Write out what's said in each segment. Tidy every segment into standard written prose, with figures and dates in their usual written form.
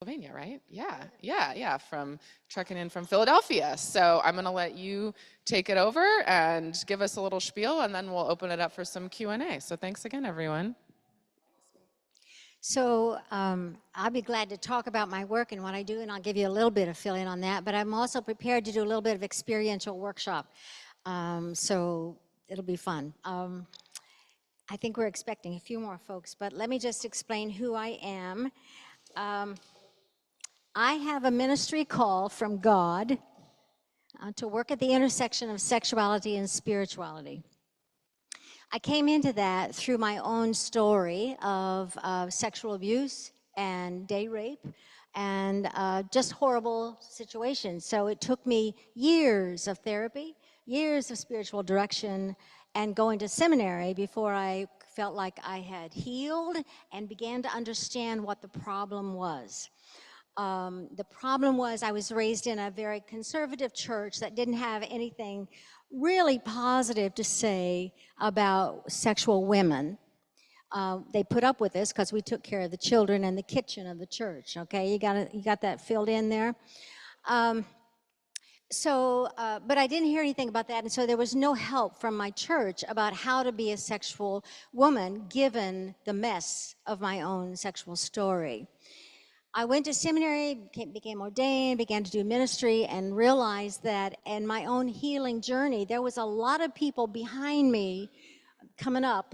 Pennsylvania, right? Yeah, from trekking in from Philadelphia. So I'm going to let you take it over and give us a little spiel, and then we'll open it up for some Q&A. So thanks again, everyone. So I'll be glad to talk about my work and what I do, and I'll give you a little bit of fill-in on that, but I'm also prepared to do a little bit of experiential workshop. So it'll be fun. I think we're expecting a few more folks, but let me just explain who I am. I have a ministry call from God to work at the intersection of sexuality and spirituality. I came into that through my own story of sexual abuse and date rape and just horrible situations. So it took me years of therapy, years of spiritual direction, and going to seminary before I felt like I had healed and began to understand what the problem was. The problem was I was raised in a very conservative church that didn't have anything really positive to say about sexual women. They put up with this because we took care of the children and the kitchen of the church. Okay, you got that filled in there. But I didn't hear anything about that, and so there was no help from my church about how to be a sexual woman given the mess of my own sexual story. I went to seminary, became ordained, began to do ministry, and realized that in my own healing journey, there was a lot of people behind me coming up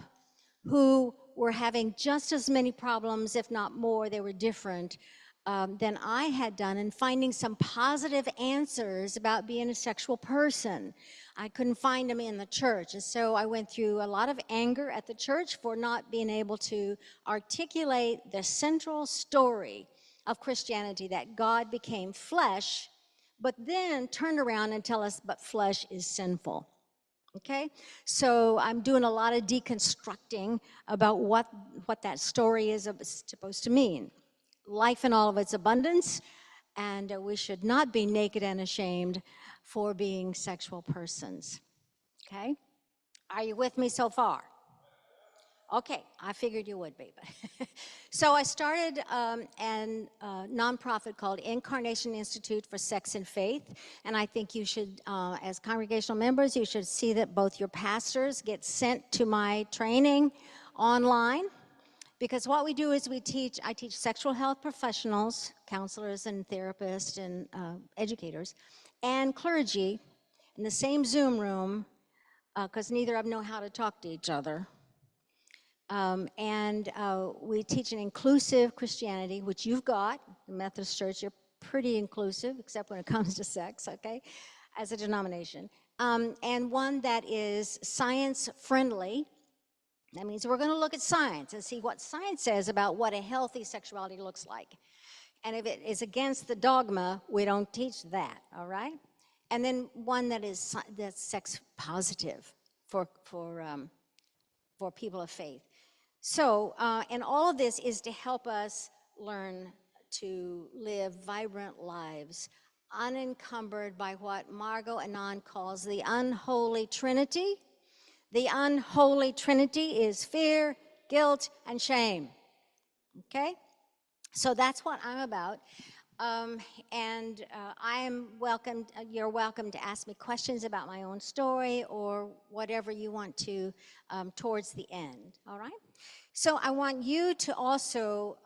who were having just as many problems, if not more. They were different than I had done, and finding some positive answers about being a sexual person. I couldn't find them in the church, and so I went through a lot of anger at the church for not being able to articulate the central story of Christianity, that God became flesh, but then turned around and tell us, but flesh is sinful. Okay, so I'm doing a lot of deconstructing about what that story is supposed to mean. Life in all of its abundance, and we should not be naked and ashamed for being sexual persons. Okay, are you with me so far? Okay, I figured you would be. So I started a nonprofit called Incarnation Institute for Sex and Faith, and I think you should, as congregational members, you should see that both your pastors get sent to my training online, because what we do is I teach sexual health professionals, counselors and therapists and educators, and clergy in the same Zoom room, because neither of them know how to talk to each other. We teach an inclusive Christianity, which you've got. The Methodist Church, you're pretty inclusive, except when it comes to sex, okay, as a denomination. And one that is science-friendly. That means we're going to look at science and see what science says about what a healthy sexuality looks like. And if it is against the dogma, we don't teach that, all right? And then one that's sex positive for people of faith. So, and all of this is to help us learn to live vibrant lives, unencumbered by what Margot Anand calls the unholy trinity. The unholy trinity is fear, guilt, and shame. Okay? So that's what I'm about. You're welcome to ask me questions about my own story or whatever you want to towards the end, all right? So I want you to also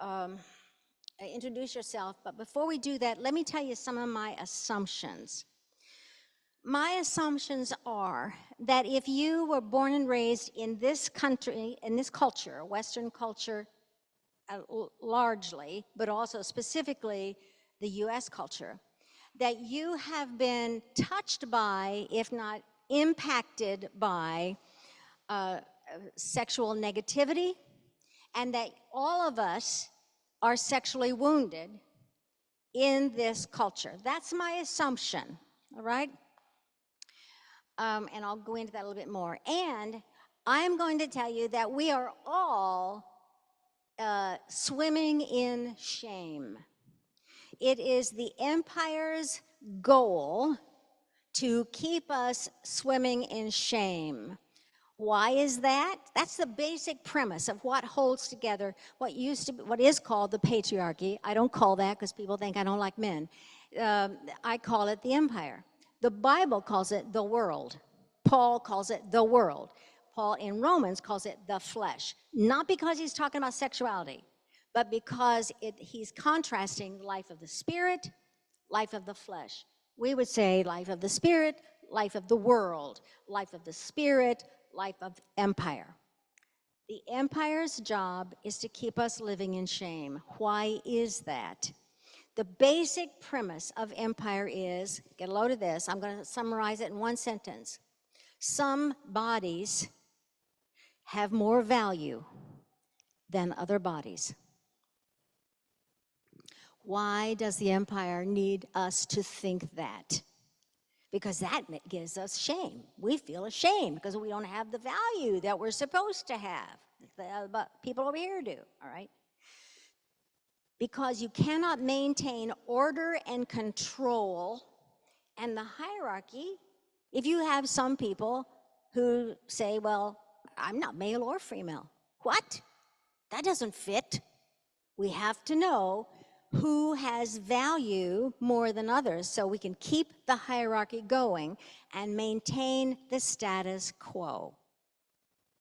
introduce yourself, but before we do that, let me tell you some of my assumptions. My assumptions are that if you were born and raised in this country, in this culture, Western culture, largely, but also specifically the US culture, that you have been touched by, if not impacted by, sexual negativity, and that all of us are sexually wounded in this culture. That's my assumption, all right? And I'll go into that a little bit more. And I'm going to tell you that we are all swimming in shame. It is the empire's goal to keep us swimming in shame. Why is that? That's the basic premise of what holds together what is called the patriarchy. I don't call that because people think I don't like men. I call it the empire. The Bible calls it the world. Paul calls it the world. Paul in Romans calls it the flesh. Not because he's talking about sexuality, but because he's contrasting the life of the spirit, life of the flesh. We would say life of the spirit, life of the world, life of the spirit, life of empire. The empire's job is to keep us living in shame. Why is that? The basic premise of empire is, get a load of this, I'm going to summarize it in one sentence. Some bodies have more value than other bodies. Why does the empire need us to think that? Because that gives us shame. We feel ashamed because we don't have the value that we're supposed to have. But people over here do, all right? Because you cannot maintain order and control and the hierarchy if you have some people who say, well, I'm not male or female. What? That doesn't fit. We have to know who has value more than others so we can keep the hierarchy going and maintain the status quo.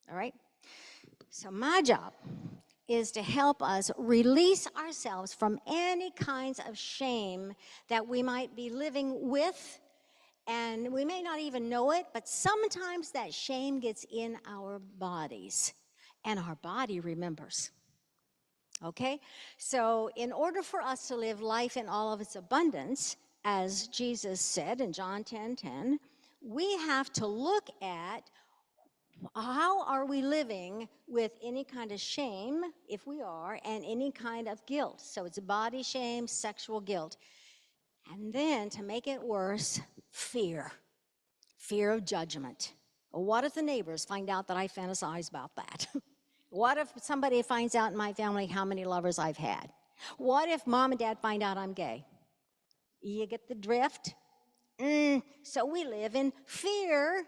All right? So my job is to help us release ourselves from any kinds of shame that we might be living with, and we may not even know it, but sometimes that shame gets in our bodies, and our body remembers. Okay? So in order for us to live life in all of its abundance, as Jesus said in John 10:10, we have to look at how are we living with any kind of shame, if we are, and any kind of guilt. So it's body shame, sexual guilt. And then to make it worse, fear of judgment. What if the neighbors find out that I fantasize about that? What if somebody finds out in my family how many lovers I've had? What if mom and dad find out I'm gay? You get the drift? So we live in fear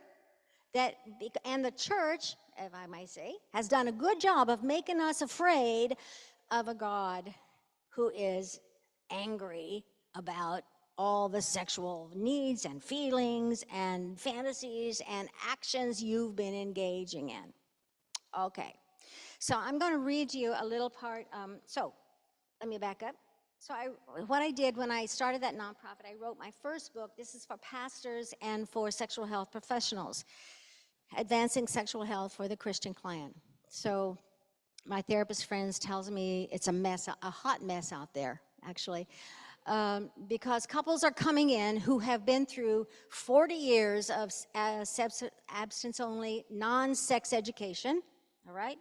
and the church, if I might say, has done a good job of making us afraid of a God who is angry about all the sexual needs and feelings and fantasies and actions you've been engaging in. Okay. So I'm going to read you a little part. So let me back up. So what I did when I started that nonprofit, I wrote my first book. This is for pastors and for sexual health professionals, Advancing Sexual Health for the Christian Clan. So my therapist friends tells me it's a mess, a hot mess out there, actually, because couples are coming in who have been through 40 years of abstinence-only, non-sex education, all right?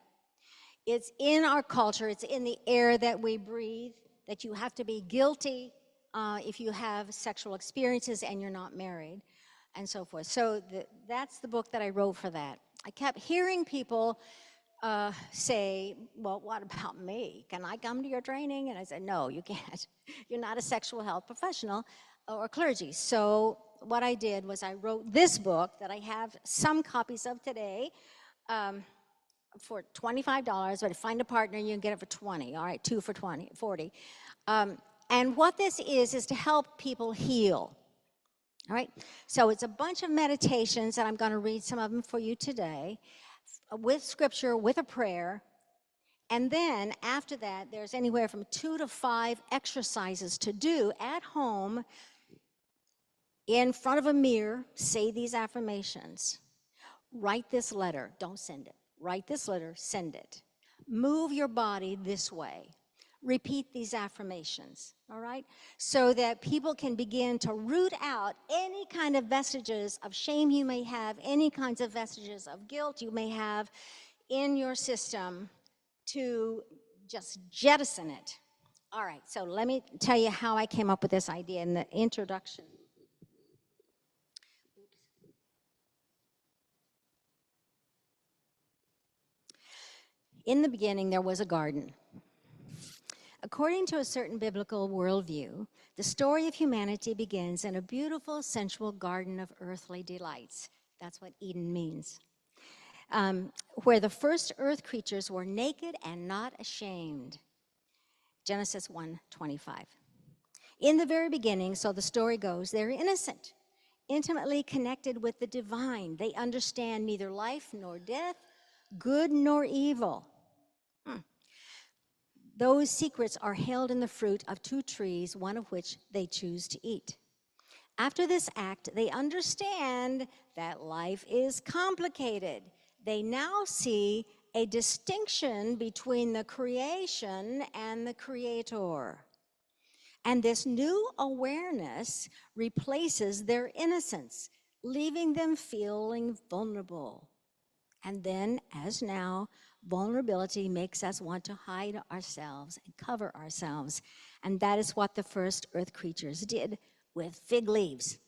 It's in our culture, it's in the air that we breathe, that you have to be guilty if you have sexual experiences and you're not married, and so forth. So that's the book that I wrote for that. I kept hearing people say, well, what about me? Can I come to your training? And I said, no, you can't. You're not a sexual health professional or clergy. So what I did was I wrote this book that I have some copies of today. For $25, but if you find a partner, you can get it for 20. All right, 2 for 20, 40. And what this is to help people heal. All right, so it's a bunch of meditations, and I'm going to read some of them for you today, with scripture, with a prayer. And then after that, there's anywhere from 2 to 5 exercises to do at home in front of a mirror. Say these affirmations. Write this letter. Don't send it. Write this letter, send it. Move your body this way. Repeat these affirmations, all right? So that people can begin to root out any kind of vestiges of shame you may have, any kinds of vestiges of guilt you may have in your system, to just jettison it. All right, so let me tell you how I came up with this idea in the introduction. In the beginning, there was a garden. According to a certain biblical worldview, the story of humanity begins in a beautiful, sensual garden of earthly delights. That's what Eden means. where the first earth creatures were naked and not ashamed. Genesis 1:25. In the very beginning, so the story goes, they're innocent, intimately connected with the divine. They understand neither life nor death, good nor evil. Those secrets are held in the fruit of two trees, one of which they choose to eat. After this act, they understand that life is complicated. They now see a distinction between the creation and the creator. And this new awareness replaces their innocence, leaving them feeling vulnerable. And then, as now, vulnerability makes us want to hide ourselves and cover ourselves. And that is what the first earth creatures did with fig leaves.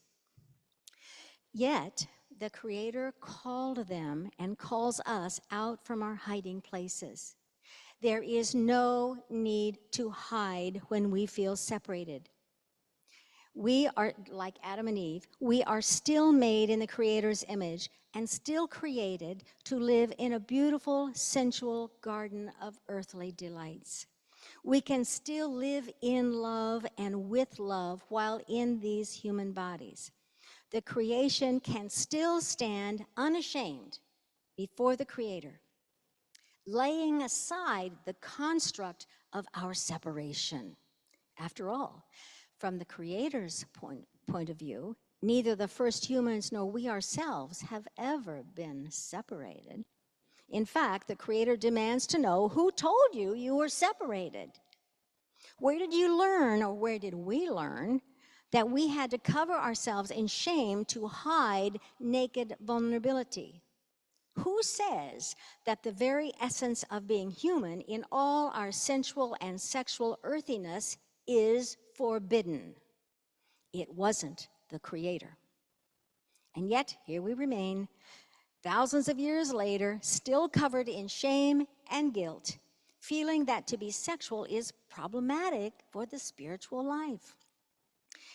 Yet, the Creator called them and calls us out from our hiding places. There is no need to hide when we feel separated. We are, like Adam and Eve, we are still made in the Creator's image and still created to live in a beautiful, sensual garden of earthly delights. We can still live in love and with love while in these human bodies. The creation can still stand unashamed before the Creator, laying aside the construct of our separation. After all, from the Creator's point of view, neither the first humans nor we ourselves have ever been separated. In fact, the Creator demands to know who told you you were separated. Where did you learn, or where did we learn, that we had to cover ourselves in shame to hide naked vulnerability? Who says that the very essence of being human in all our sensual and sexual earthiness is forbidden? It wasn't the Creator. And yet, here we remain, thousands of years later, still covered in shame and guilt, feeling that to be sexual is problematic for the spiritual life.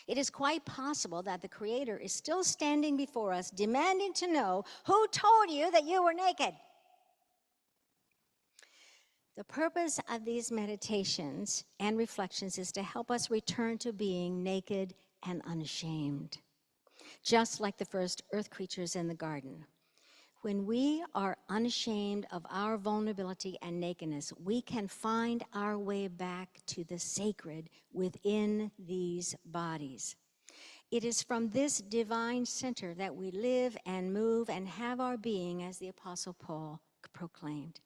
It is quite possible that the Creator is still standing before us, demanding to know who told you that you were naked. The purpose of these meditations and reflections is to help us return to being naked and unashamed, just like the first earth creatures in the garden. When we are unashamed of our vulnerability and nakedness, we can find our way back to the sacred within these bodies. It is from this divine center that we live and move and have our being, as the Apostle Paul proclaimed.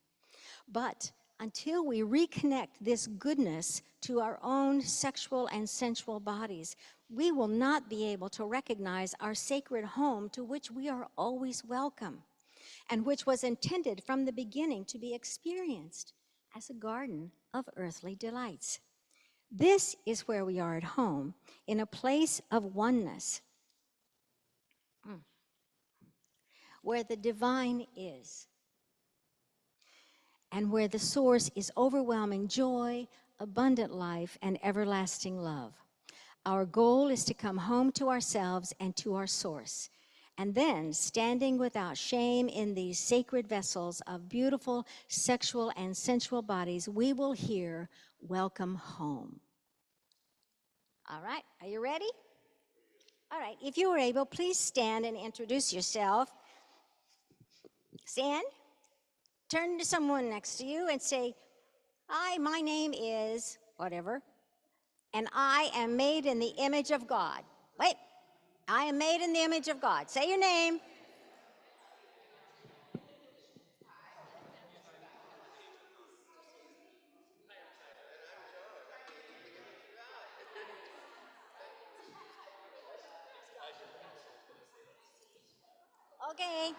But until we reconnect this goodness to our own sexual and sensual bodies, we will not be able to recognize our sacred home to which we are always welcome, and which was intended from the beginning to be experienced as a garden of earthly delights. This is where we are at home, in a place of oneness, where the divine is, and where the source is overwhelming joy, abundant life, and everlasting love. Our goal is to come home to ourselves and to our source, and then, standing without shame in these sacred vessels of beautiful sexual and sensual bodies, we will hear, "Welcome home." All right, are you ready? All right, if you are able, please stand and introduce yourself. Stand, turn to someone next to you and say, "Hi, my name is whatever, and I am made in the image of God." Wait, I am made in the image of God. Say your name. Okay.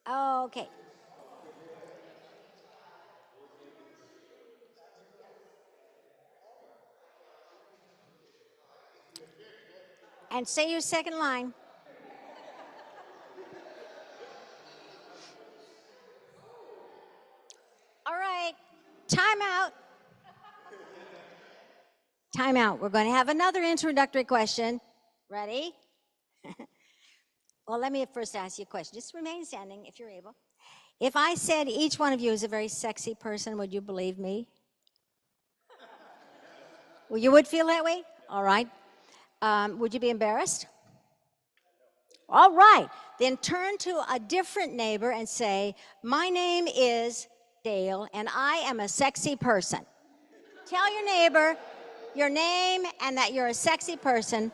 Okay. And say your second line. All right. Time out. time out. We're going to have another introductory question. Ready? Well, let me first ask you a question. Just remain standing if you're able. If I said each one of you is a very sexy person, would you believe me? Well, you would feel that way? All right. Would you be embarrassed? All right. Then turn to a different neighbor and say, my name is Dale, and I am a sexy person. Tell your neighbor your name and that you're a sexy person.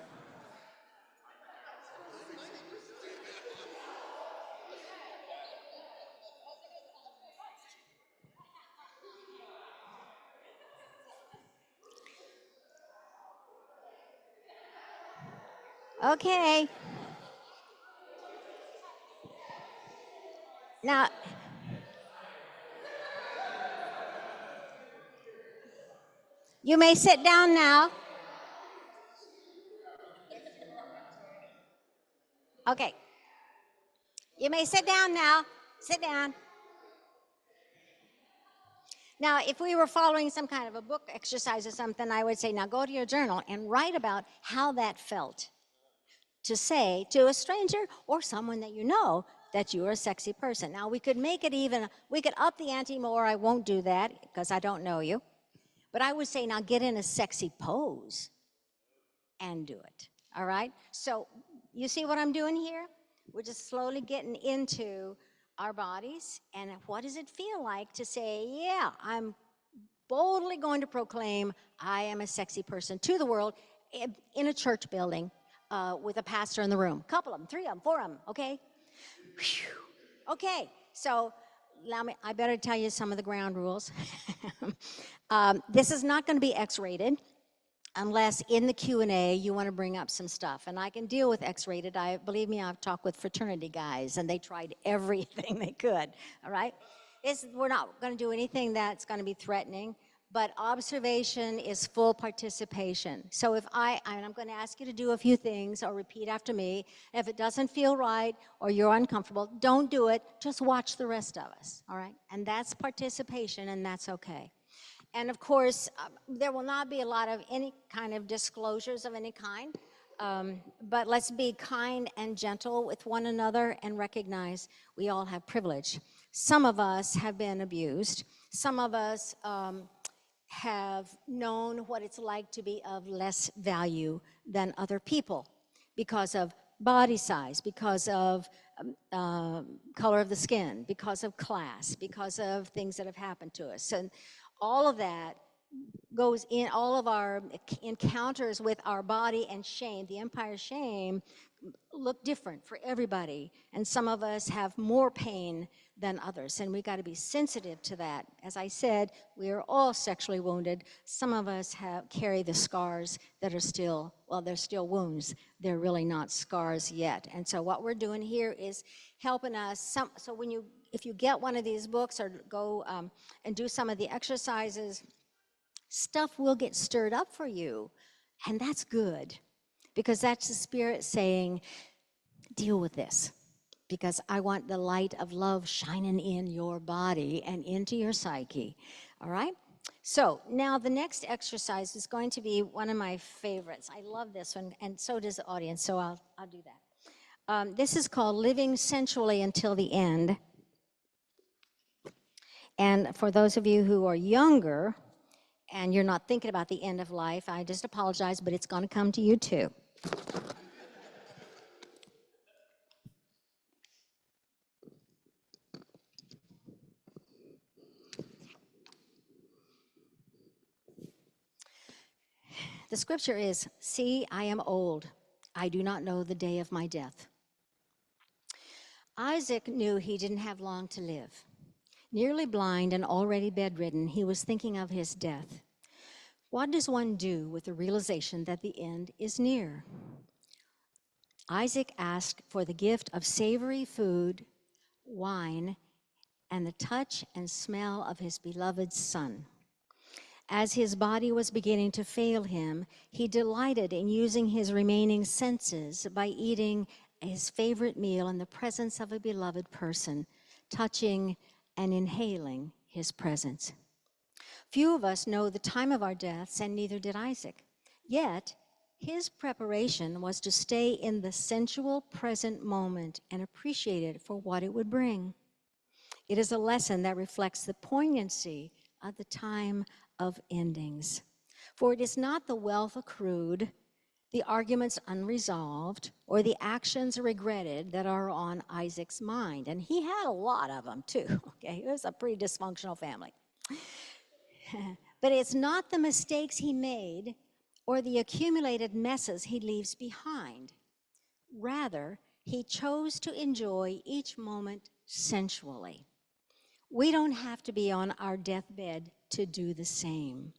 Okay. Now, you may sit down now. Okay. You may sit down now. Sit down. Now, if we were following some kind of a book exercise or something, I would say, now go to your journal and write about how that felt to say to a stranger or someone that you know that you're a sexy person. Now, we could make it even, we could up the ante more. I won't do that because I don't know you. But I would say, now get in a sexy pose and do it. All right? So, you see what I'm doing here? We're just slowly getting into our bodies, and what does it feel like to say, yeah, I'm boldly going to proclaim I am a sexy person to the world in a church building with a pastor in the room. A couple of them, 3 of them, 4 of them, okay? Whew. Okay, so I better tell you some of the ground rules. This is not going to be X-rated. Unless in the Q&A you want to bring up some stuff. And I can deal with X-rated. Believe me, I've talked with fraternity guys, and they tried everything they could, all right? We're not going to do anything that's going to be threatening, but observation is full participation. So if I'm going to ask you to do a few things or repeat after me. If it doesn't feel right or you're uncomfortable, don't do it. Just watch the rest of us, all right? And that's participation, and that's okay. And of course, there will not be a lot of any kind of disclosures of any kind, but let's be kind and gentle with one another and recognize we all have privilege. Some of us have been abused. Some of us have known what it's like to be of less value than other people because of body size, because of color of the skin, because of class, because of things that have happened to us. And all of that goes in all of our encounters with our body and shame. The empire shame look different for everybody, and some of us have more pain than others, and we got to be sensitive to that. As I said, we are all sexually wounded. Some of us carry the scars that are still, well, they're still wounds. They're really not scars yet. And so what we're doing here is helping us. So if you get one of these books or go and do some of the exercises, stuff will get stirred up for you, and that's good, because that's the Spirit saying, deal with this, because I want the light of love shining in your body and into your psyche, all right? So now the next exercise is going to be one of my favorites. I love this one, and so does the audience, so I'll do that. This is called Living Sensually Until the End. And for those of you who are younger and you're not thinking about the end of life, I just apologize, but it's going to come to you too. The scripture is, "See, I am old. I do not know the day of my death." Isaac knew he didn't have long to live. Nearly blind and already bedridden, he was thinking of his death. What does one do with the realization that the end is near? Isaac asked for the gift of savory food, wine, and the touch and smell of his beloved son. As his body was beginning to fail him, he delighted in using his remaining senses by eating his favorite meal in the presence of a beloved person, touching and inhaling his presence. Few of us know the time of our deaths, and neither did Isaac. Yet, his preparation was to stay in the sensual present moment and appreciate it for what it would bring. It is a lesson that reflects the poignancy of the time of endings. For it is not the wealth accrued, the arguments unresolved, or the actions regretted that are on Isaac's mind. And he had a lot of them too, okay? It was a pretty dysfunctional family. But it's not the mistakes he made or the accumulated messes he leaves behind. Rather, he chose to enjoy each moment sensually. We don't have to be on our deathbed to do the same.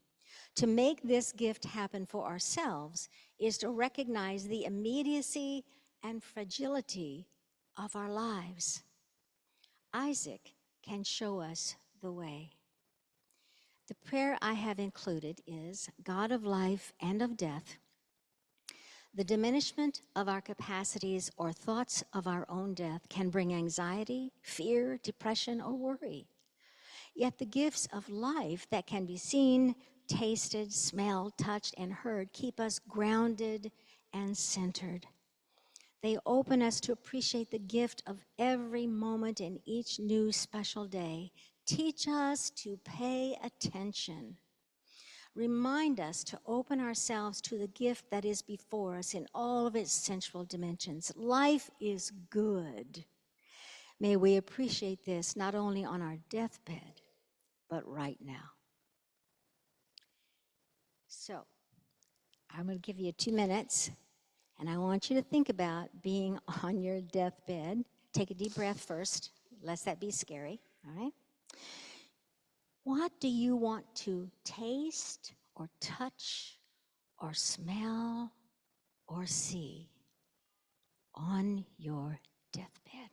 To make this gift happen for ourselves is to recognize the immediacy and fragility of our lives. Isaac can show us the way. The prayer I have included is, God of life and of death, the diminishment of our capacities or thoughts of our own death can bring anxiety, fear, depression, or worry. Yet the gifts of life that can be seen, tasted, smelled, touched, and heard keep us grounded and centered. They open us to appreciate the gift of every moment in each new special day. Teach us to pay attention. Remind us to open ourselves to the gift that is before us in all of its sensual dimensions. Life is good. May we appreciate this not only on our deathbed, but right now. So, I'm going to give you 2 minutes, and I want you to think about being on your deathbed. Take a deep breath first, lest that be scary, all right? What do you want to taste or touch or smell or see on your deathbed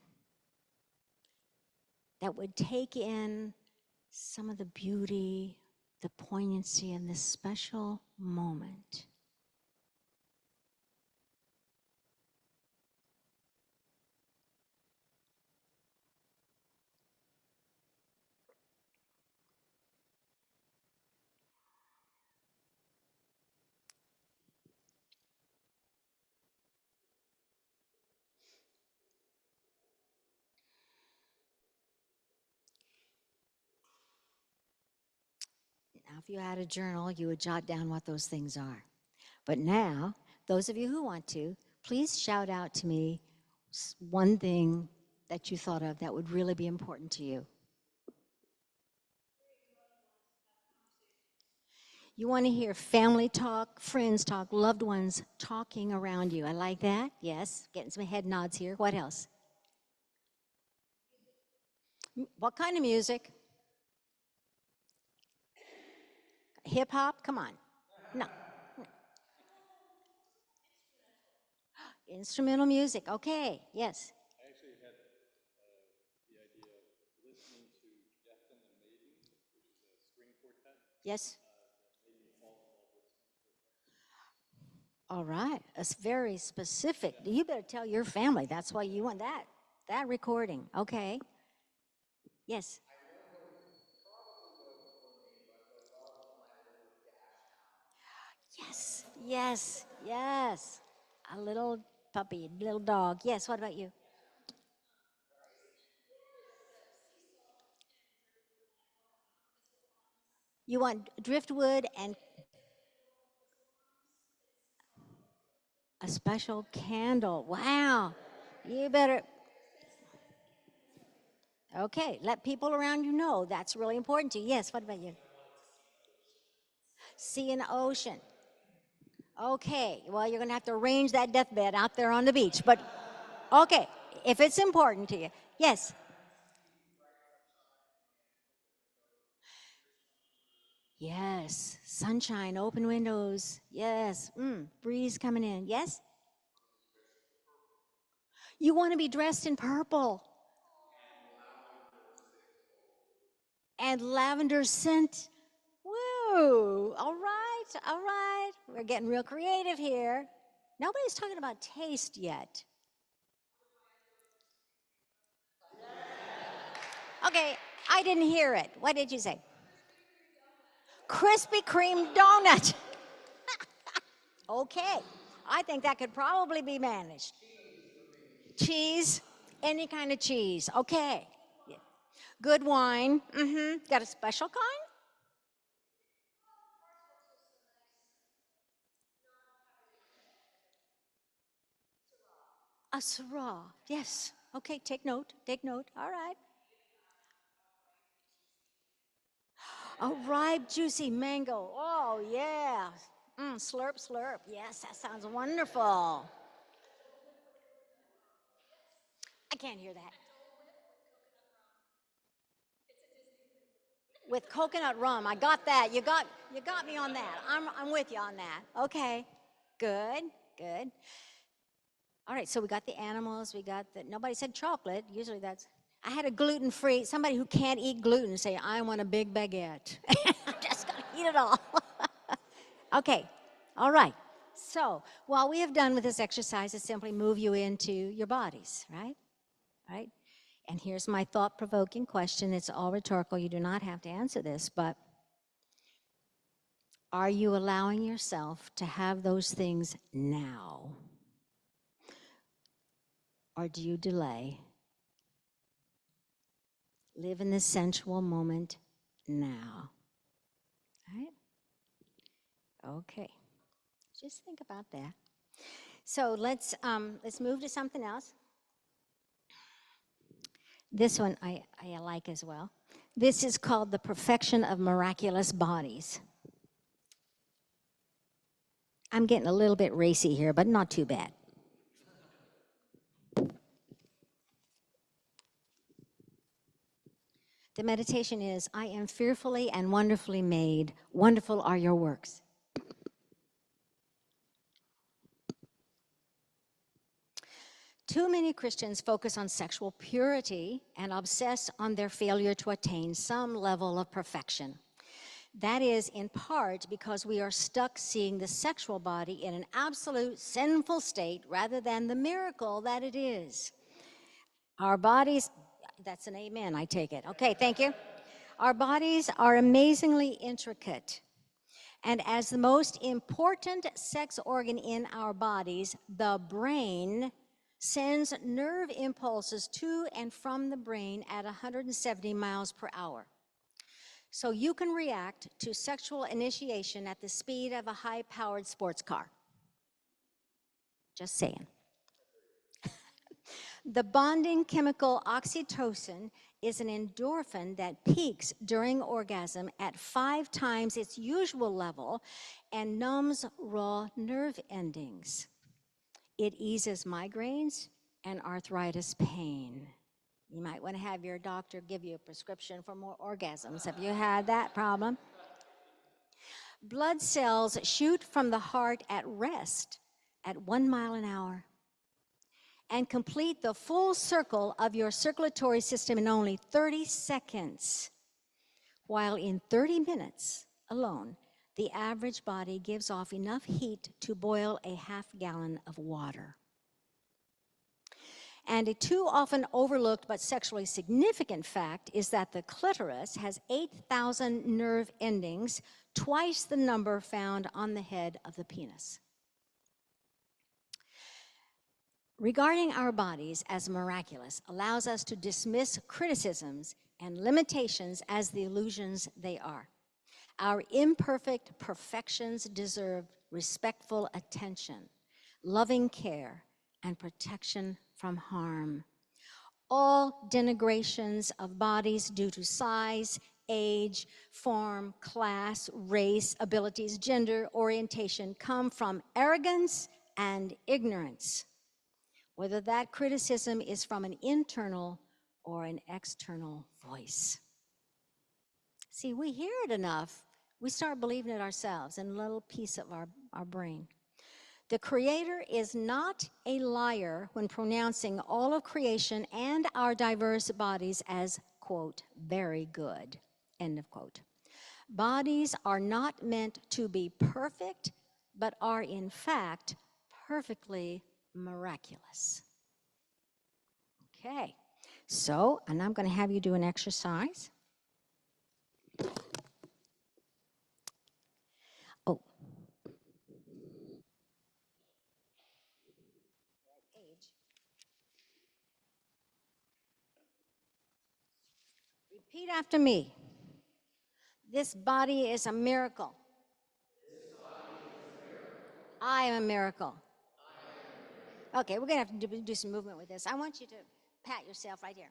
that would take in some of the beauty, the poignancy, and this special moment? Now, if you had a journal, you would jot down what those things are. But now, those of you who want to, please shout out to me one thing that you thought of that would really be important to you. You want to hear family talk, friends talk, loved ones talking around you. I like that. Yes, getting some head nods here. What else? What kind of music? Hip hop? Come on. No. Instrumental music. Okay. Yes. I actually had the idea of listening to Death and the Maidens, which is a string quartet. Yes. That made me fall in love with string quartet. All right. It's very specific. You better tell your family. That's why you want that recording. Okay. Yes. Yes. Yes. Yes. A little puppy, little dog. Yes. What about you? You want driftwood and a special candle. Wow. You better. Okay. Let people around you know that's really important to you. Yes. What about you? Sea and ocean. Okay. Well, you're going to have to arrange that deathbed out there on the beach. But okay. If it's important to you. Yes. Yes. Sunshine, open windows. Yes. Breeze coming in. Yes. You want to be dressed in purple. And lavender scent. Woo! All right, all right. We're getting real creative here. Nobody's talking about taste yet. Okay, I didn't hear it. What did you say? Krispy Kreme donut. Okay, I think that could probably be managed. Cheese, any kind of cheese. Okay. Yeah. Good wine. Got a special kind? A Syrah. Yes. Okay, take note. Take note. All right. A ripe, juicy mango. Oh, yeah. Slurp, slurp. Yes, that sounds wonderful. I can't hear that. With coconut rum. I got that. You got me on that. I'm with you on that. Okay. Good. Good. All right, so we got the animals, we got the, nobody said chocolate. Usually that's, I had a gluten-free, somebody who can't eat gluten say, I want a big baguette. I'm just gonna eat it all. Okay, all right. So, what we have done with this exercise is simply move you into your bodies, right? Right? And here's my thought-provoking question. It's all rhetorical. You do not have to answer this, but are you allowing yourself to have those things now? Or do you delay? Live in the sensual moment now. Right? Okay. Just think about that. So let's move to something else. This one I like as well. This is called the perfection of miraculous bodies. I'm getting a little bit racy here, but not too bad. The meditation is, I am fearfully and wonderfully made. Wonderful are your works. Too many Christians focus on sexual purity and obsess on their failure to attain some level of perfection. That is in part because we are stuck seeing the sexual body in an absolute sinful state rather than the miracle that it is. Our bodies, that's an amen, I take it. Okay, thank you. Our bodies are amazingly intricate. And as the most important sex organ in our bodies, the brain sends nerve impulses to and from the brain at 170 miles per hour. So you can react to sexual initiation at the speed of a high-powered sports car. Just saying. The bonding chemical oxytocin is an endorphin that peaks during orgasm at 5 times its usual level and numbs raw nerve endings. It eases migraines and arthritis pain. You might want to have your doctor give you a prescription for more orgasms. Have you had that problem? Blood cells shoot from the heart at rest at 1 mile an hour and complete the full circle of your circulatory system in only 30 seconds, while in 30 minutes alone, the average body gives off enough heat to boil a half-gallon of water. And a too often overlooked but sexually significant fact is that the clitoris has 8,000 nerve endings, twice the number found on the head of the penis. Regarding our bodies as miraculous allows us to dismiss criticisms and limitations as the illusions they are. Our imperfect perfections deserve respectful attention, loving care, and protection from harm. All denigrations of bodies due to size, age, form, class, race, abilities, gender, orientation come from arrogance and ignorance, whether that criticism is from an internal or an external voice. See, we hear it enough, we start believing it ourselves in a little piece of our brain. The Creator is not a liar when pronouncing all of creation and our diverse bodies as, quote, very good, end of quote. Bodies are not meant to be perfect, but are in fact perfectly miraculous. Okay, so, and I'm going to have you do an exercise. Oh, Repeat after me. This body is a miracle. I am a miracle. Okay, we're going to have to do some movement with this. I want you to pat yourself right here.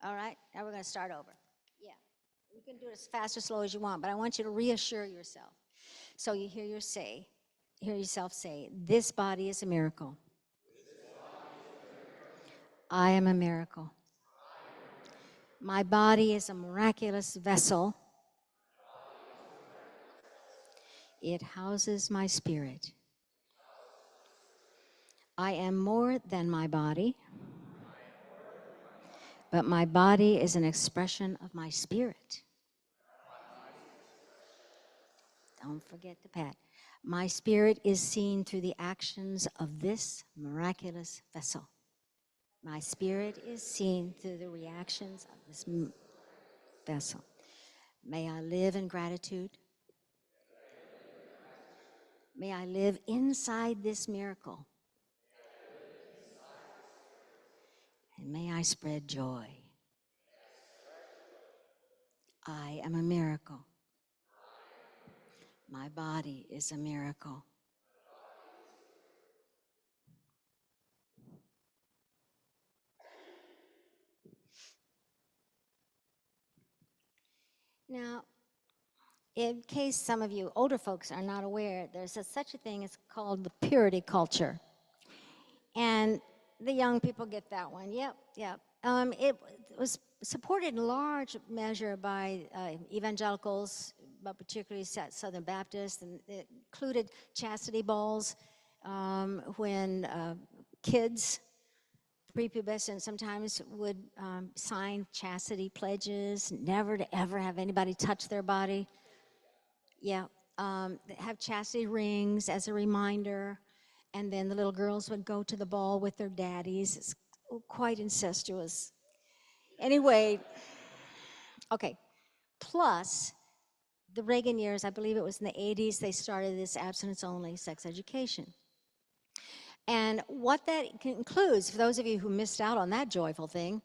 All right, now we're going to start over. Yeah, you can do it as fast or slow as you want, but I want you to reassure yourself. So you hear yourself say, this body is a miracle. I am a miracle. My body is a miraculous vessel. It houses my spirit. I am more than my body, but my body is an expression of my spirit. Don't forget the pat. My spirit is seen through the actions of this miraculous vessel. My spirit is seen through the reactions of this vessel. May I live in gratitude. May I live inside this miracle. And may I spread joy. I am a miracle. My body is a miracle. Now, in case some of you older folks are not aware, there's such a thing as called the purity culture. And the young people get that one. Yep, yep. It was supported in large measure by evangelicals, but particularly Southern Baptists, and it included chastity balls when kids, prepubescent, sometimes would sign chastity pledges, never to ever have anybody touch their body. Yeah, have chastity rings as a reminder. And then the little girls would go to the ball with their daddies. It's quite incestuous. Anyway, okay. Plus, the Reagan years, I believe it was in the 80s, they started this abstinence-only sex education. And what that includes, for those of you who missed out on that joyful thing,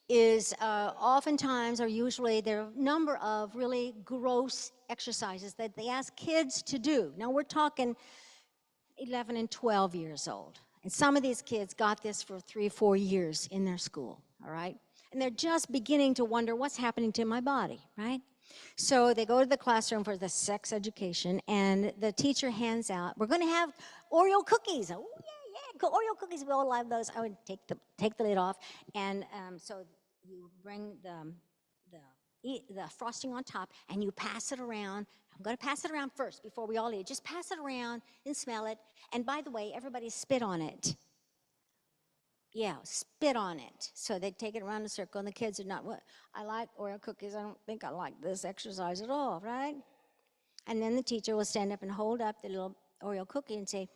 is oftentimes or usually there are a number of really gross exercises that they ask kids to do. Now we're talking 11 and 12 years old. And some of these kids got this for 3 or 4 years in their school, all right? And they're just beginning to wonder what's happening to my body, right? So they go to the classroom for the sex education, and the teacher hands out, we're going to have Oreo cookies. Oh, yeah, Oreo cookies, we all love those. I would take the lid off, and so you bring the frosting on top, and you pass it around. I'm going to pass it around first before we all eat. Just pass it around and smell it. And by the way, everybody spit on it. Yeah, spit on it. So they take it around the circle, and the kids are not, what? I like Oreo cookies. I don't think I like this exercise at all, right? And then the teacher will stand up and hold up the little Oreo cookie and say,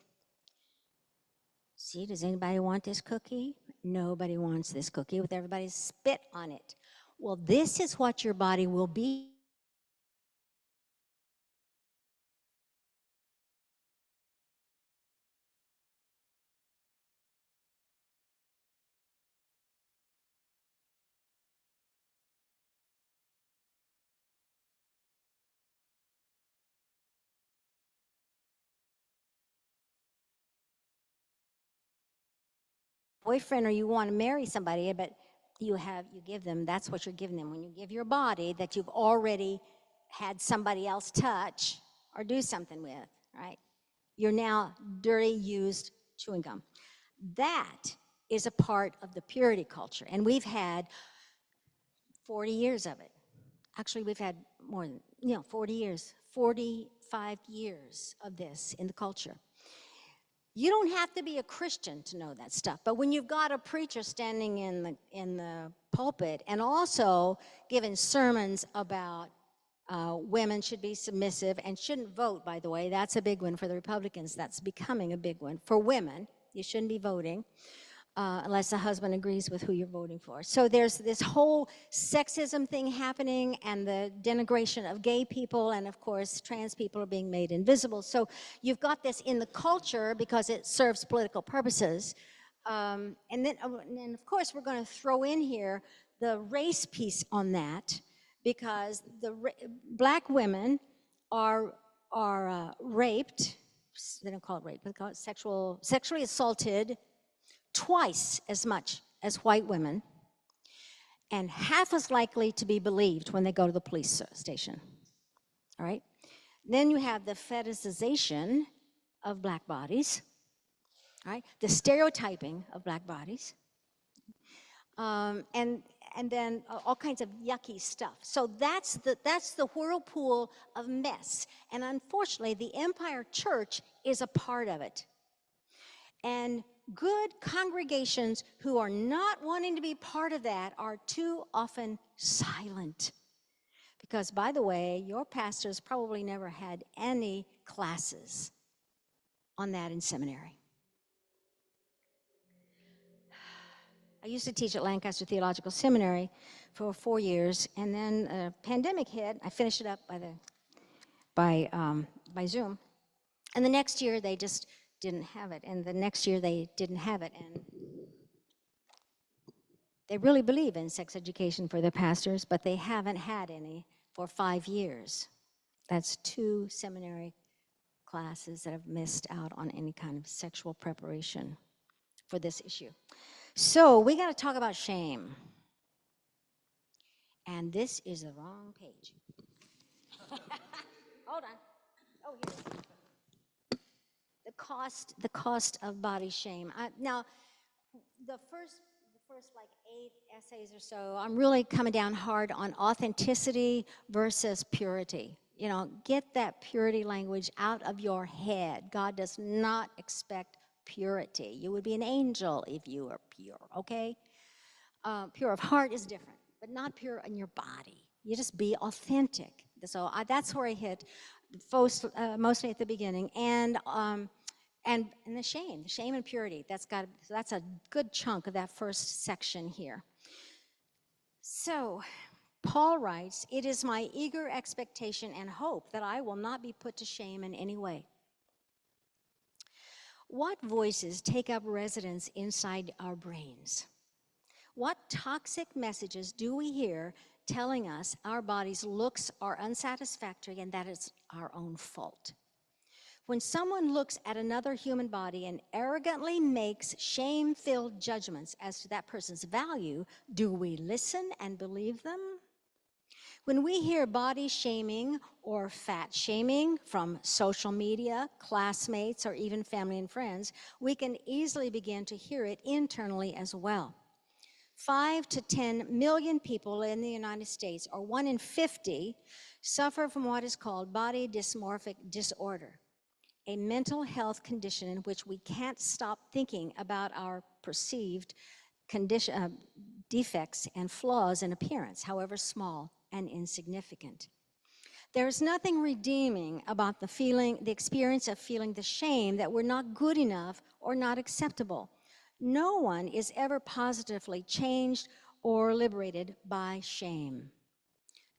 see, does anybody want this cookie? Nobody wants this cookie with everybody spit on it. Well, this is what your body will be. Boyfriend or you want to marry somebody, but you give them, that's what you're giving them. When you give your body that you've already had somebody else touch or do something with, right? You're now dirty, used chewing gum. That is a part of the purity culture. And we've had 40 years of it. Actually, we've had more than, 40 years, 45 years of this in the culture. You don't have to be a Christian to know that stuff, but when you've got a preacher standing in the pulpit and also giving sermons about women should be submissive and shouldn't vote, by the way, that's a big one for the Republicans. That's becoming a big one. For women, you shouldn't be voting unless the husband agrees with who you're voting for. So there's this whole sexism thing happening and the denigration of gay people, and of course trans people are being made invisible. So you've got this in the culture because it serves political purposes. And then of course we're going to throw in here the race piece on that, because black women are raped. They don't call it rape, they call it sexually assaulted twice as much as white women, and half as likely to be believed when they go to the police station. All right? Then you have the fetishization of black bodies, right? The stereotyping of black bodies, and then all kinds of yucky stuff. So that's the whirlpool of mess. And unfortunately, the Empire Church is a part of it. And good congregations who are not wanting to be part of that are too often silent. Because, by the way, your pastors probably never had any classes on that in seminary. I used to teach at Lancaster Theological Seminary for 4 years, and then a pandemic hit. I finished it up by Zoom. And the next year, they just didn't have it. And the next year, they didn't have it. And they really believe in sex education for their pastors, but they haven't had any for 5 years. That's 2 seminary classes that have missed out on any kind of sexual preparation for this issue. So we got to talk about shame. And this is the wrong page. Hold on. Oh, here it is. The cost of body shame. Now, the first like 8 essays or so, I'm really coming down hard on authenticity versus purity. You know, get that purity language out of your head. God does not expect purity. You would be an angel if you were pure, okay? Pure of heart is different, but not pure in your body. You just be authentic. So that's where I hit mostly at the beginning. And the shame and purity. That's a good chunk of that first section here. So Paul writes, "It is my eager expectation and hope that I will not be put to shame in any way." What voices take up residence inside our brains? What toxic messages do we hear telling us our body's looks are unsatisfactory and that it's our own fault? When someone looks at another human body and arrogantly makes shame-filled judgments as to that person's value, do we listen and believe them? When we hear body shaming or fat shaming from social media, classmates, or even family and friends, we can easily begin to hear it internally as well. 5 to 10 million people in the United States, or 1 in 50, suffer from what is called body dysmorphic disorder, a mental health condition in which we can't stop thinking about our perceived defects and flaws in appearance, however small and insignificant. There's nothing redeeming about the experience of feeling the shame that we're not good enough or not acceptable. No one is ever positively changed or liberated by shame.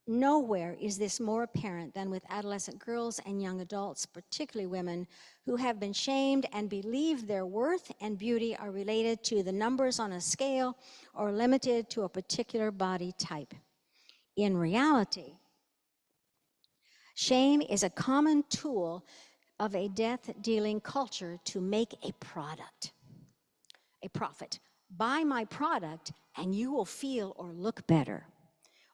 Nowhere is this more apparent than with adolescent girls and young adults, particularly women, who have been shamed and believe their worth and beauty are related to the numbers on a scale or limited to a particular body type. In reality, shame is a common tool of a death-dealing culture to make a profit. Buy my product and you will feel or look better.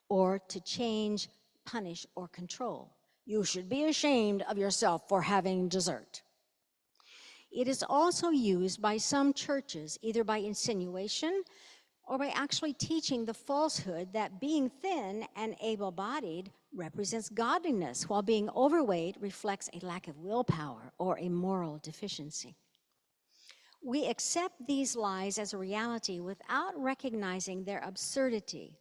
Or to change, punish, or control. You should be ashamed of yourself for having dessert. It is also used by some churches, either by insinuation or by actually teaching the falsehood that being thin and able-bodied represents godliness, while being overweight reflects a lack of willpower or a moral deficiency. We accept these lies as a reality without recognizing their absurdity.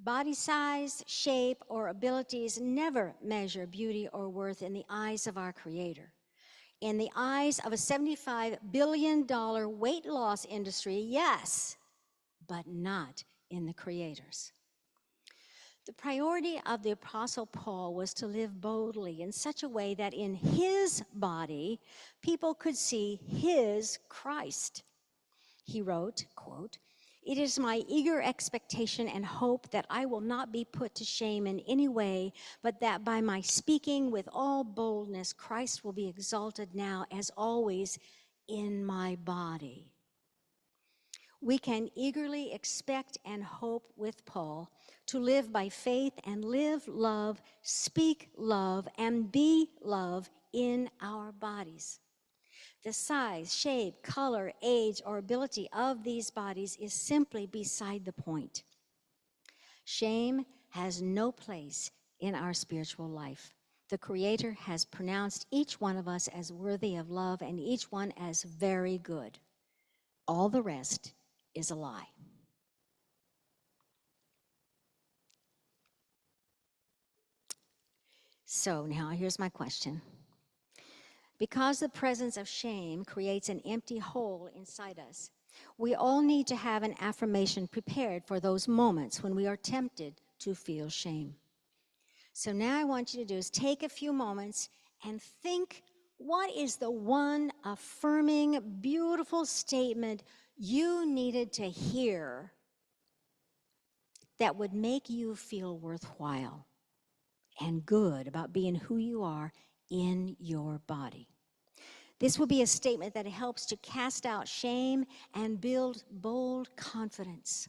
Body size, shape, or abilities never measure beauty or worth in the eyes of our Creator. In the eyes of a $75 billion weight loss industry, yes, but not in the Creator's. The priority of the Apostle Paul was to live boldly in such a way that in his body, people could see his Christ. He wrote, quote, It is my eager expectation and hope that I will not be put to shame in any way, but that by my speaking with all boldness, Christ will be exalted now as always in my body. We can eagerly expect and hope with Paul to live by faith and live love, speak love, and be love in our bodies. The size, shape, color, age, or ability of these bodies is simply beside the point. Shame has no place in our spiritual life. The Creator has pronounced each one of us as worthy of love and each one as very good. All the rest is a lie. So now here's my question. Because the presence of shame creates an empty hole inside us, we all need to have an affirmation prepared for those moments when we are tempted to feel shame. So now I want you to do is take a few moments and think, what is the one affirming, beautiful statement you needed to hear that would make you feel worthwhile and good about being who you are in your body? This will be a statement that helps to cast out shame and build bold confidence.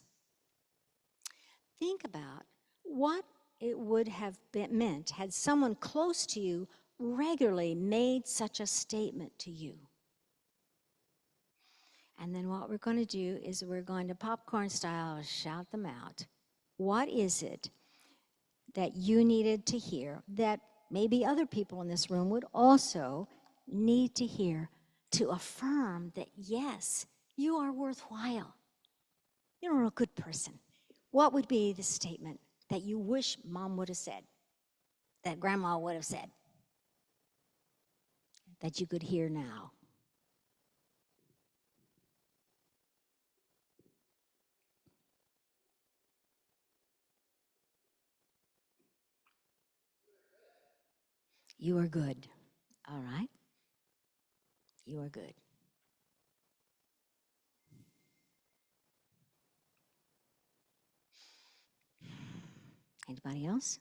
Think about what it would have meant had someone close to you regularly made such a statement to you. And then what we're going to do is we're going to popcorn style shout them out. What is it that you needed to hear that maybe other people in this room would also need to hear to affirm that, yes, you are worthwhile. You're a good person. What would be the statement that you wish mom would have said, that grandma would have said, that you could hear now? You are good. All right? You are good. Anybody else?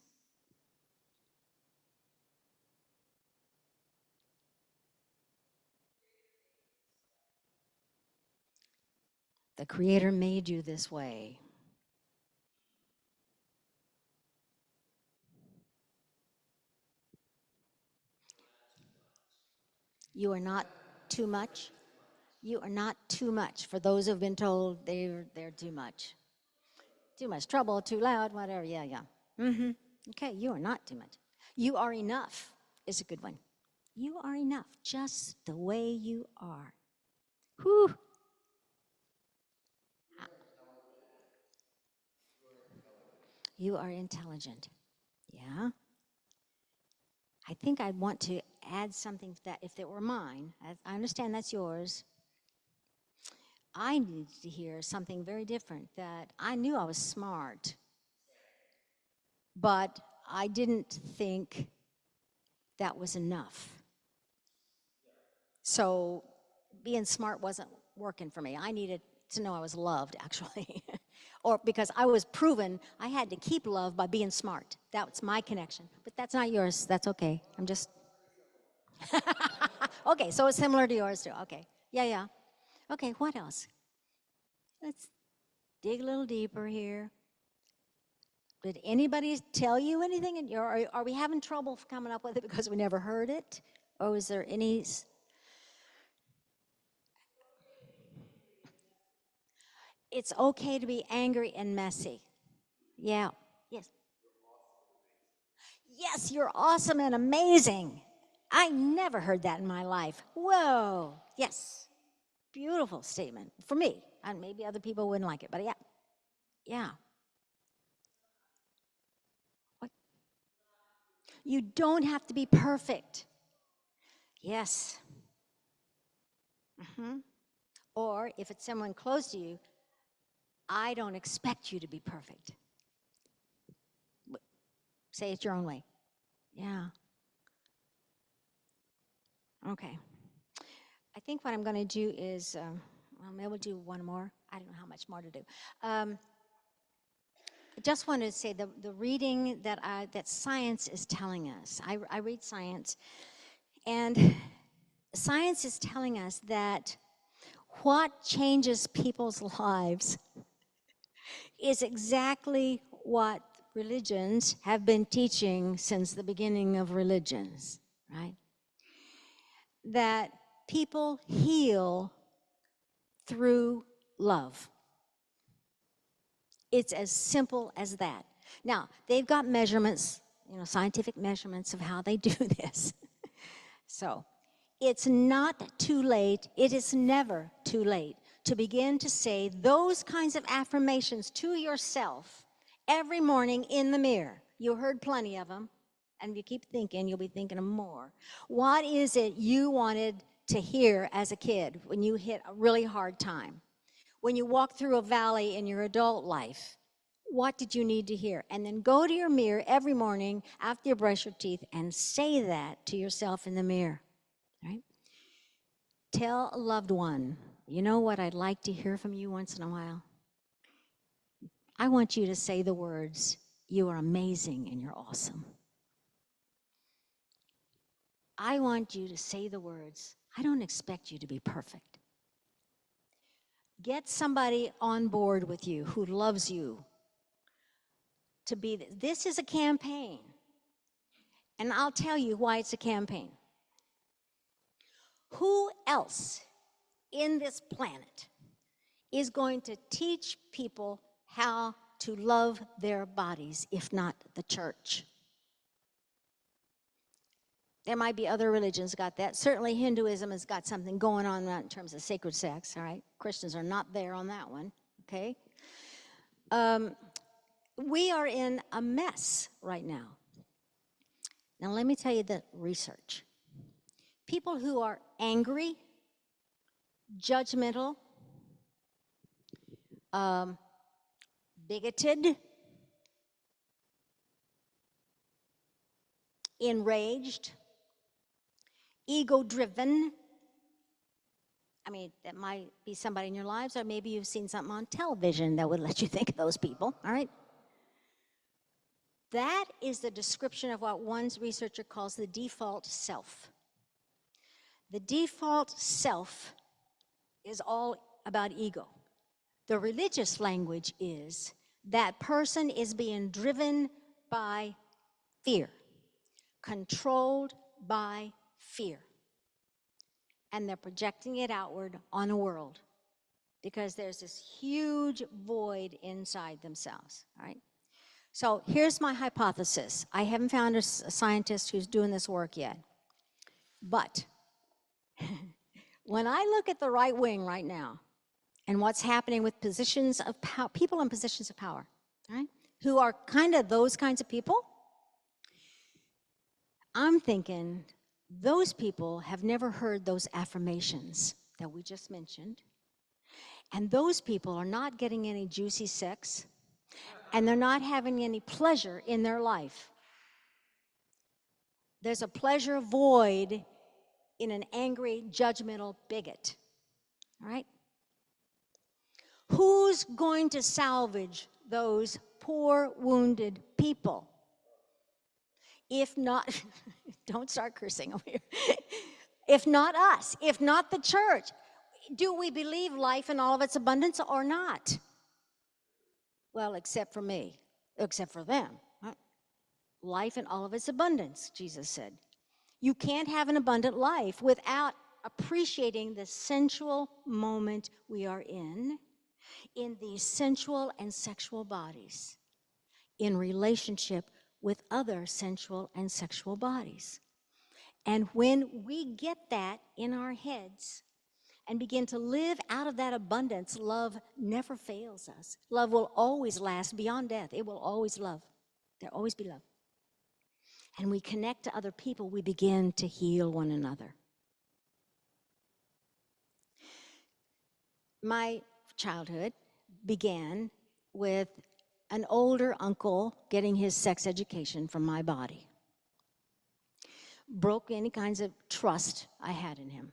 The Creator made you this way. You are not too much. You are not too much. For those who have been told they're too much. Too much trouble, too loud, whatever. Yeah, yeah. Mm-hmm. Okay, you are not too much. You are enough is a good one. You are enough just the way you are. Whew. You are intelligent. Yeah. I think I want to add something that if it were mine, I understand that's yours. I needed to hear something very different, that I knew I was smart, but I didn't think that was enough. So being smart wasn't working for me. I needed to know I was loved, actually. Or because I was proven I had to keep love by being smart. That's my connection. But that's not yours. That's okay. I'm just... Okay, so it's similar to yours too. Okay. Yeah, yeah. Okay, what else? Let's dig a little deeper here. Did anybody tell you anything? Are we having trouble coming up with it because we never heard it? Or is there any... It's okay to be angry and messy. Yeah. Yes. Yes, you're awesome and amazing. I never heard that in my life. Whoa. Yes. Beautiful statement for me. And maybe other people wouldn't like it, but yeah. Yeah. What? You don't have to be perfect. Yes. Mm-hmm. Or if it's someone close to you, I don't expect you to be perfect. Say it your own way. Yeah. Okay. I think what I'm going to do is, well, maybe we'll do one more. I don't know how much more to do. I just wanted to say the reading that science is telling us. I read science, and science is telling us that what changes people's lives is exactly what religions have been teaching since the beginning of religions, right? That people heal through love. It's as simple as that. Now, they've got measurements, scientific measurements of how they do this. So, it's not too late, it is never too late to begin to say those kinds of affirmations to yourself every morning in the mirror. You heard plenty of them, and if you keep thinking, you'll be thinking of more. What is it you wanted to hear as a kid when you hit a really hard time? When you walk through a valley in your adult life, what did you need to hear? And then go to your mirror every morning after you brush your teeth and say that to yourself in the mirror, right? Tell a loved one, you know what I'd like to hear from you once in a while? I want you to say the words, you are amazing and you're awesome. I want you to say the words, I don't expect you to be perfect. Get somebody on board with you who loves you to be, this is a campaign. And I'll tell you why it's a campaign. Who else in this planet is going to teach people how to love their bodies, if not the church? There might be other religions got that. Certainly Hinduism has got something going on in terms of sacred sex, all right? Christians are not there on that one, okay? We are in a mess right now. Now let me tell you the research. People who are angry, judgmental, bigoted, enraged, ego-driven. I mean, that might be somebody in your lives, or maybe you've seen something on television that would let you think of those people, all right? That is the description of what one researcher calls the default self. The default self is all about ego. The religious language is that person is being driven by fear, controlled by fear. And they're projecting it outward on a world because there's this huge void inside themselves, all right? So here's my hypothesis. I haven't found a scientist who's doing this work yet. But when I look at the right wing right now and what's happening with positions of power, people in positions of power, right, who are kind of those kinds of people, I'm thinking those people have never heard those affirmations that we just mentioned. And those people are not getting any juicy sex, and they're not having any pleasure in their life. There's a pleasure void in an angry, judgmental bigot, all right? Who's going to salvage those poor, wounded people? If not, don't start cursing over here. If not us, if not the church, do we believe life in all of its abundance or not? Well, except for me, except for them. Right? Life in all of its abundance, Jesus said. You can't have an abundant life without appreciating the sensual moment we are in these sensual and sexual bodies, in relationship with other sensual and sexual bodies. And when we get that in our heads and begin to live out of that abundance, love never fails us. Love will always last beyond death. It will always love. There'll always be love. And we connect to other people, we begin to heal one another. My childhood began with an older uncle getting his sex education from my body. Broke any kinds of trust I had in him.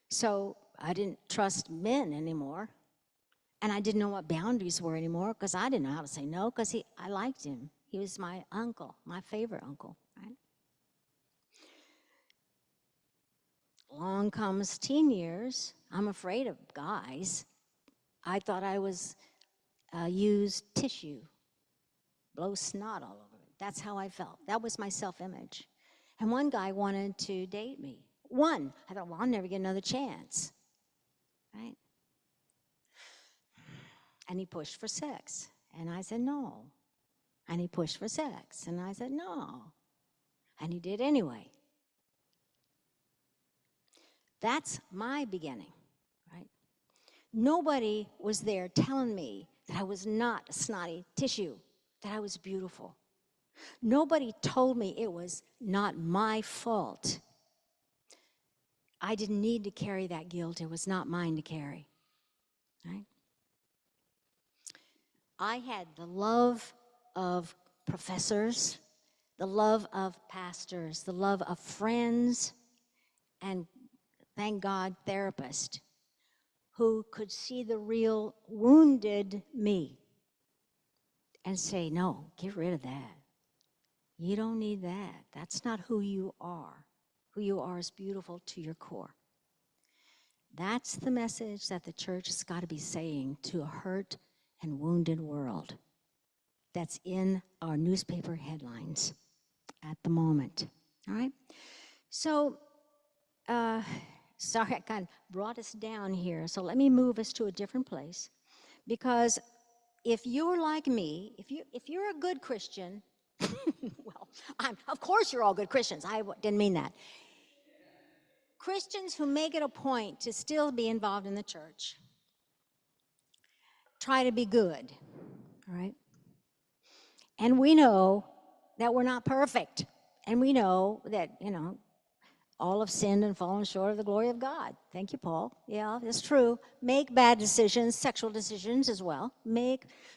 So I didn't trust men anymore. And I didn't know what boundaries were anymore because I didn't know how to say no because I liked him. He was my uncle, my favorite uncle, right? Along comes teen years. I'm afraid of guys. I thought I was used tissue, blow snot all over it. That's how I felt. That was my self-image. And one guy wanted to date me. One. I thought, well, I'll never get another chance, right? And he pushed for sex. And I said, no. And he pushed for sex. And I said, no. And he did anyway. That's my beginning, right? Nobody was there telling me that I was not a snotty tissue, that I was beautiful. Nobody told me it was not my fault. I didn't need to carry that guilt. It was not mine to carry, right? I had the love of professors, the love of pastors, the love of friends, and thank God, therapists who could see the real wounded me and say, no, get rid of that. You don't need that. That's not who you are. Who you are is beautiful to your core. That's the message that the church has got to be saying to a hurt and wounded world that's in our newspaper headlines at the moment. All right? So, sorry, I kind of brought us down here. So let me move us to a different place. Because if you're like me, if you're a good Christian, well, of course you're all good Christians. I didn't mean that. Christians who make it a point to still be involved in the church try to be good, all right? And we know that we're not perfect. And we know that, all have sinned and fallen short of the glory of God. Thank you, Paul. Yeah, it's true. Make bad decisions, sexual decisions as well.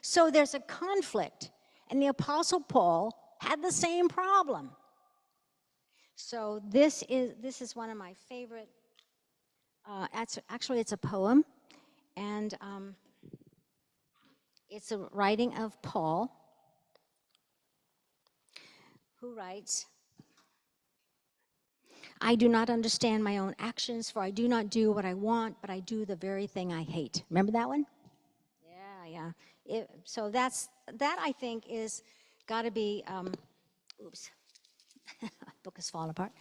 So there's a conflict. And the Apostle Paul had the same problem. So this is one of my favorite, actually it's a poem. And it's a writing of Paul, who writes, I do not understand my own actions, for I do not do what I want, but I do the very thing I hate. Remember that one? Yeah. So that I think is got to be, oops, book is falling apart.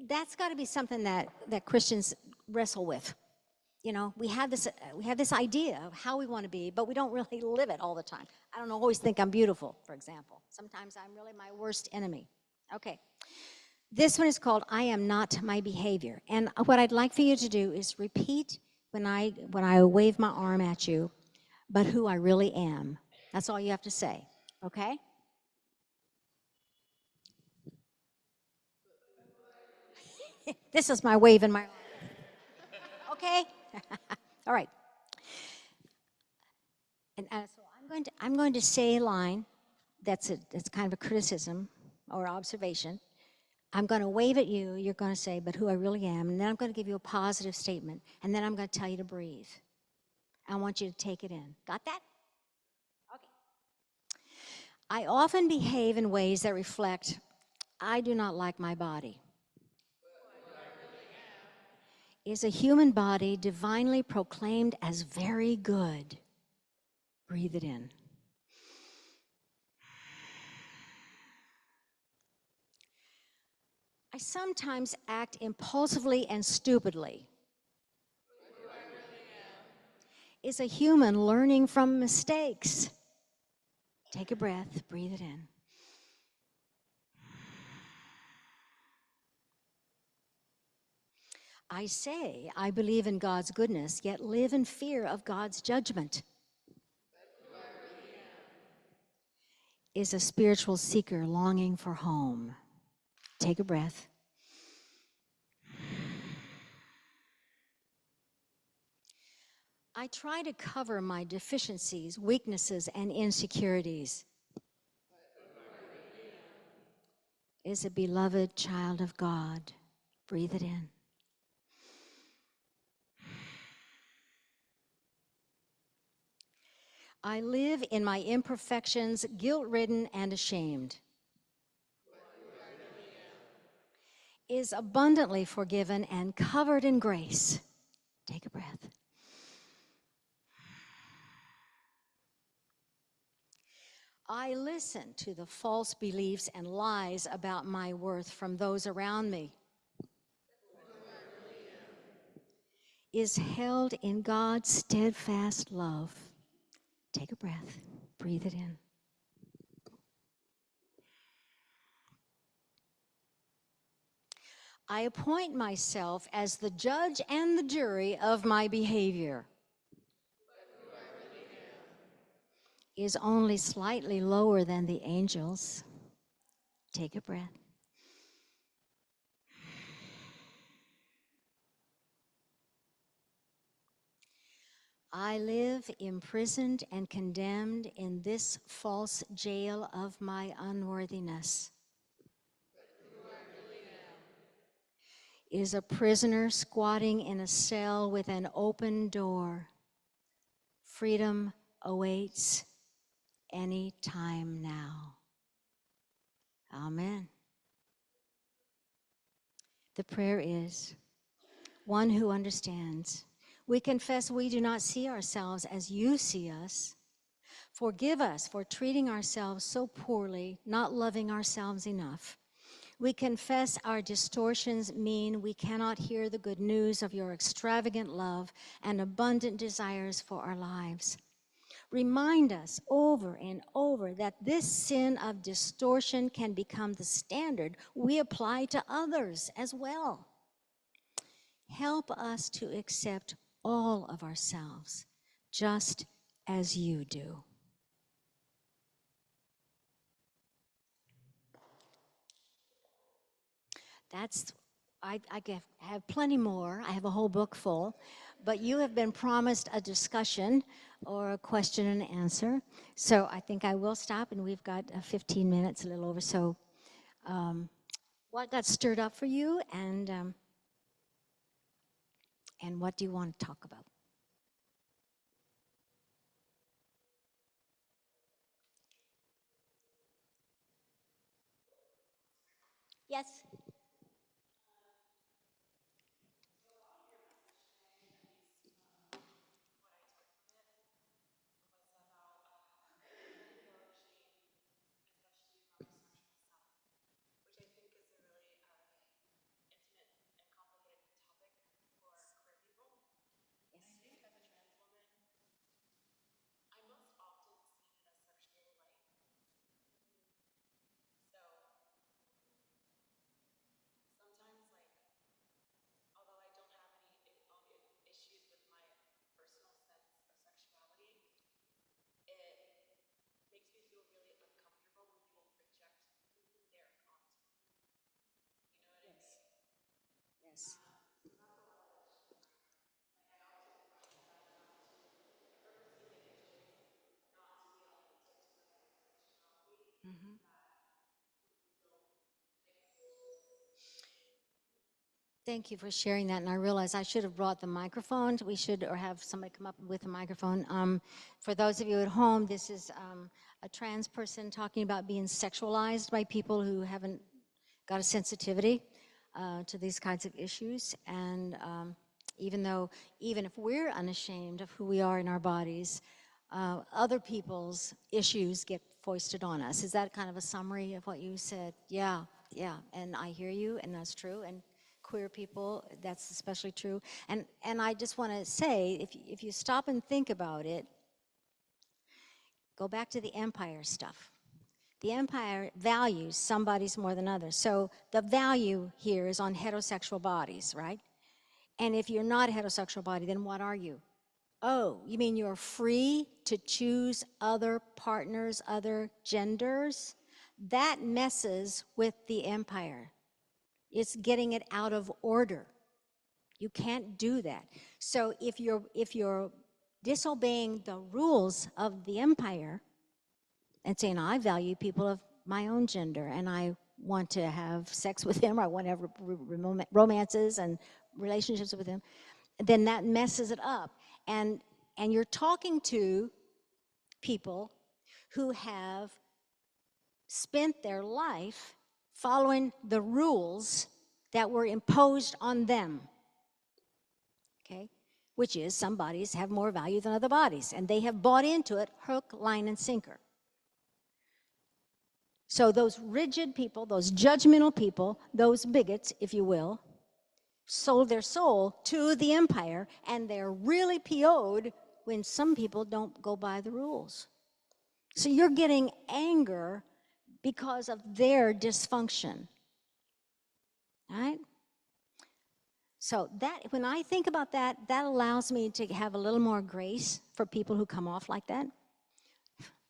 That's got to be something that Christians wrestle with. We have this idea of how we want to be, but we don't really live it all the time. I don't always think I'm beautiful, for example. Sometimes I'm really my worst enemy. Okay. This one is called I Am Not My Behavior. And what I'd like for you to do is repeat when I wave my arm at you, but who I really am. That's all you have to say, okay? This is my wave in my arm. Okay? All right. And so I'm going to say a line that's kind of a criticism or observation. I'm going to wave at you. You're going to say, but who I really am. And then I'm going to give you a positive statement. And then I'm going to tell you to breathe. I want you to take it in. Got that? Okay. I often behave in ways that reflect, I do not like my body. Is a human body divinely proclaimed as very good? Breathe it in. I sometimes act impulsively and stupidly. Is a human learning from mistakes? Take a breath, breathe it in. I say I believe in God's goodness, yet live in fear of God's judgment. Is a spiritual seeker longing for home? Take a breath. I try to cover my deficiencies, weaknesses, and insecurities. Is a beloved child of God. Breathe it in. I live in my imperfections, guilt-ridden and ashamed. Is abundantly forgiven and covered in grace. Take a breath. I listen to the false beliefs and lies about my worth from those around me. Is held in God's steadfast love. Take a breath. Breathe it in. I appoint myself as the judge and the jury of my behavior. Is only slightly lower than the angels. Take a breath. I live imprisoned and condemned in this false jail of my unworthiness. Is a prisoner squatting in a cell with an open door. Freedom awaits any time now. Amen. The prayer is, one who understands. We confess we do not see ourselves as you see us. Forgive us for treating ourselves so poorly, not loving ourselves enough. We confess our distortions mean we cannot hear the good news of your extravagant love and abundant desires for our lives. Remind us over and over that this sin of distortion can become the standard we apply to others as well. Help us to accept all of ourselves just as you do. I have plenty more. I have a whole book full, but you have been promised a discussion or a question and answer. So I think I will stop, and we've got 15 minutes, a little over. So what got stirred up for you, and what do you want to talk about? Yes. Yes. Mm-hmm. Thank you for sharing that, and I realize I should have brought the microphone. We should, or have somebody come up with a microphone. For those of you at home, this is a trans person talking about being sexualized by people who haven't got a sensitivity to these kinds of issues. And even if we're unashamed of who we are in our bodies, other people's issues get foisted on us. Is that kind of a summary of what you said? Yeah, yeah, and I hear you, and that's true. And queer people, that's especially true. And I just want to say, if you stop and think about it, go back to the empire stuff. The empire values some bodies more than others. So the value here is on heterosexual bodies, right? And if you're not a heterosexual body, then what are you? Oh, you mean you're free to choose other partners, other genders? That messes with the empire. It's getting it out of order. You can't do that. So if you're disobeying the rules of the empire and saying, I value people of my own gender and I want to have sex with them, or I want to have romances and relationships with them, then that messes it up. And you're talking to people who have spent their life following the rules that were imposed on them, okay? Which is some bodies have more value than other bodies, and they have bought into it hook, line, and sinker. So those rigid people, those judgmental people, those bigots, if you will, sold their soul to the empire, and they're really PO'd when some people don't go by the rules. So you're getting anger because of their dysfunction, right? So that, when I think about that, that allows me to have a little more grace for people who come off like that.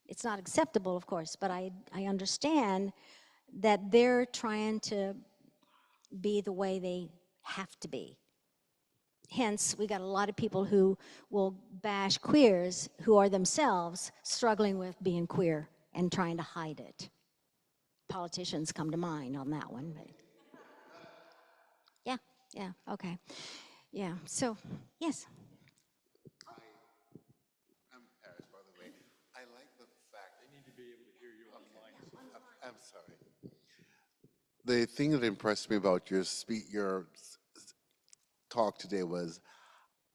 It's not acceptable, of course, but I understand that they're trying to be the way they have to be. Hence, we got a lot of people who will bash queers who are themselves struggling with being queer and trying to hide it. Politicians come to mind on that one. But yeah, okay. Yeah, so, yes. I'm Paris, by the way. I like the fact. They need to be able to hear you online. I'm sorry. The thing that impressed me about your talk today was,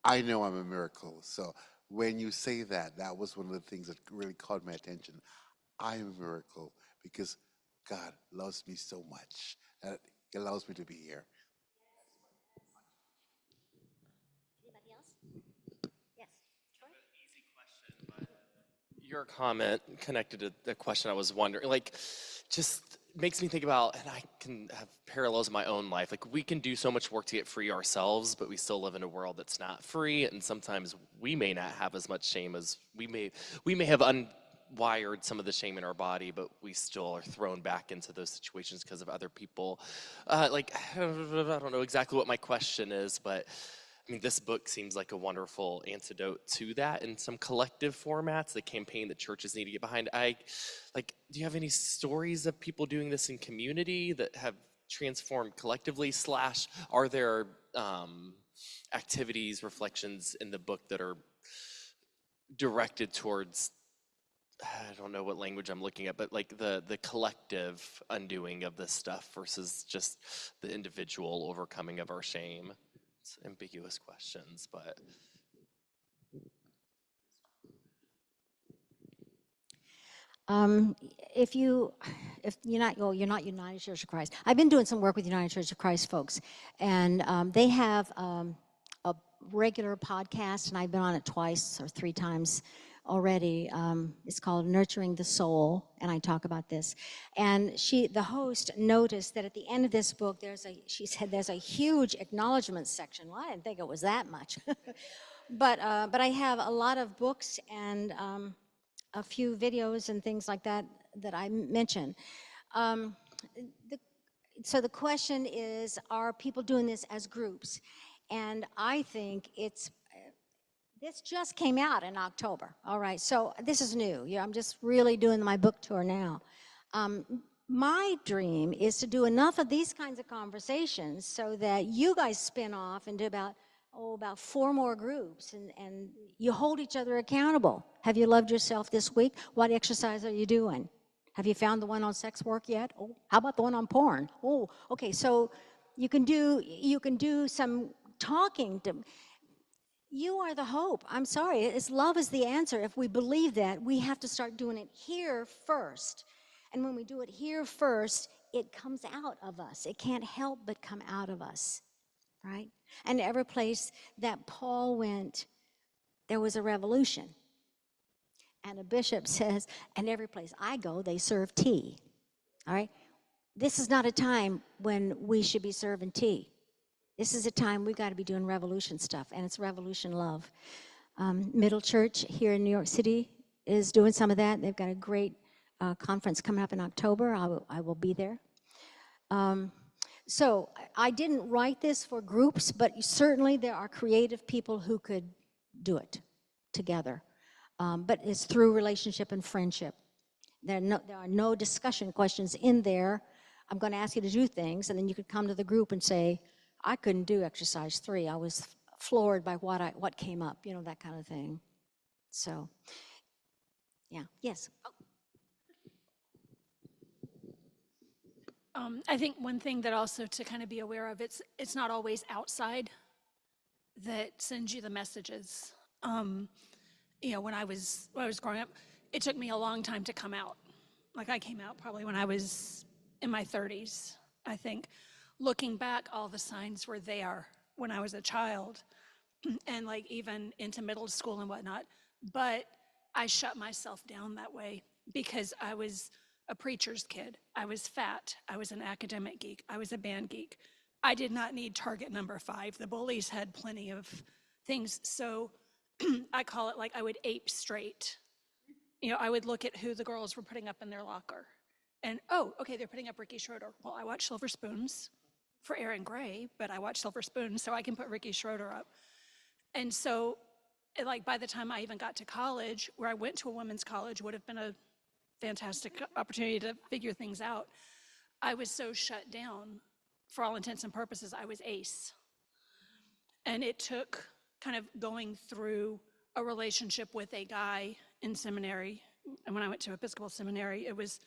I know I'm a miracle. So when you say that, that was one of the things that really caught my attention. I am a miracle because God loves me so much that He allows me to be here. Anybody else? Yes. Easy question, but your comment connected to the question I was wondering, like, just makes me think about, and I can have parallels in my own life. Like, we can do so much work to get free ourselves, but we still live in a world that's not free, and sometimes we may not have as much shame as we may have unwired some of the shame in our body, but we still are thrown back into those situations because of other people. Like, I don't know exactly what my question is, but I mean, this book seems like a wonderful antidote to that in some collective formats, the campaign that churches need to get behind. Do you have any stories of people doing this in community that have transformed collectively, slash, are there activities, reflections in the book that are directed towards, I don't know what language I'm looking at, but like the collective undoing of this stuff versus just the individual overcoming of our shame? It's ambiguous questions, but Um, if you're not, well, you're not United Church of Christ. I've been doing some work with United Church of Christ folks, and they have a regular podcast, and I've been on it twice or three times already. It's called Nurturing the Soul, and I talk about this. And the host, noticed that at the end of this book, she said there's a huge acknowledgement section. Well, I didn't think it was that much, but I have a lot of books and a few videos and things like that that I mentioned. Um, so the question is, are people doing this as groups? And I think this just came out in October, all right? So this is new. I'm just really doing my book tour now. My dream is to do enough of these kinds of conversations so that you guys spin off into about 4 more groups, and you hold each other accountable. Have you loved yourself this week? What exercise are you doing? Have you found the one on sex work yet? Oh, how about the one on porn? Oh, okay, so you can do some talking to. You are the hope. I'm sorry, it's love is the answer. If we believe that, we have to start doing it here first. And when we do it here first, it comes out of us. It can't help but come out of us, right? And every place that Paul went, there was a revolution. And a bishop says, and every place I go, they serve tea, all right? This is not a time when we should be serving tea. This is a time we've got to be doing revolution stuff, and it's revolution love. Middle Church here in New York City is doing some of that. They've got a great conference coming up in October. I will be there. So I didn't write this for groups, but certainly there are creative people who could do it together. But it's through relationship and friendship. There are no discussion questions in there. I'm going to ask you to do things, and then you could come to the group and say, I couldn't do exercise 3. I was floored by what came up, that kind of thing. So Yeah. Yes. I think one thing that also to kind of be aware of, it's not always outside that sends you the messages. When I was growing up, it took me a long time to come out. Like I came out probably when I was in my 30s, I think. Looking back, all the signs were there when I was a child and like even into middle school and whatnot. But I shut myself down that way because I was a preacher's kid. I was fat. I was an academic geek. I was a band geek. I did not need target number 5. The bullies had plenty of things. So I call it like I would ape straight. I would look at who the girls were putting up in their locker. And, oh, okay, they're putting up Ricky Schroeder. Well, I watch Silver Spoons for Aaron Gray, but I watch Silver Spoons, so I can put Ricky Schroeder up. And so, like, by the time I even got to college, where I went to a women's college, would have been a fantastic opportunity to figure things out. I was so shut down, for all intents and purposes, I was ace. And it took kind of going through a relationship with a guy in seminary. And when I went to Episcopal seminary, it was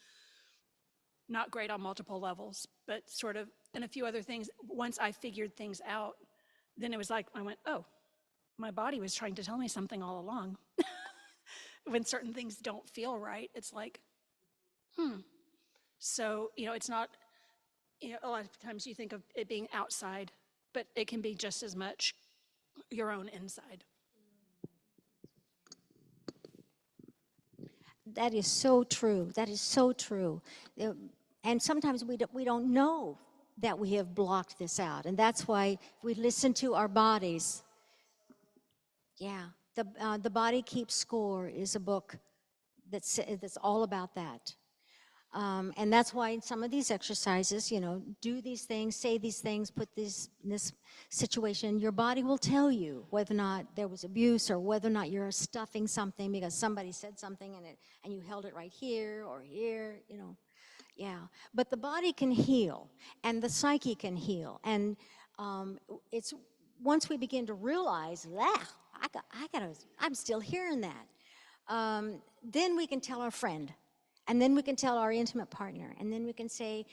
not great on multiple levels, but sort of, and a few other things. Once I figured things out, then it was like, I went, oh, my body was trying to tell me something all along. When certain things don't feel right, it's like, So, it's not, a lot of times you think of it being outside, but it can be just as much your own inside. That is so true. That is so true. And sometimes we don't know that we have blocked this out. And that's why we listen to our bodies. Yeah. The Body Keeps Score is a book that's all about that. And that's why in some of these exercises, do these things, say these things, put this in this situation. Your body will tell you whether or not there was abuse or whether or not you're stuffing something because somebody said something and you held it right here or here, Yeah, but the body can heal and the psyche can heal. And it's once we begin to realize, I'm still hearing that. Then we can tell our friend. And then we can tell our intimate partner. And then we can say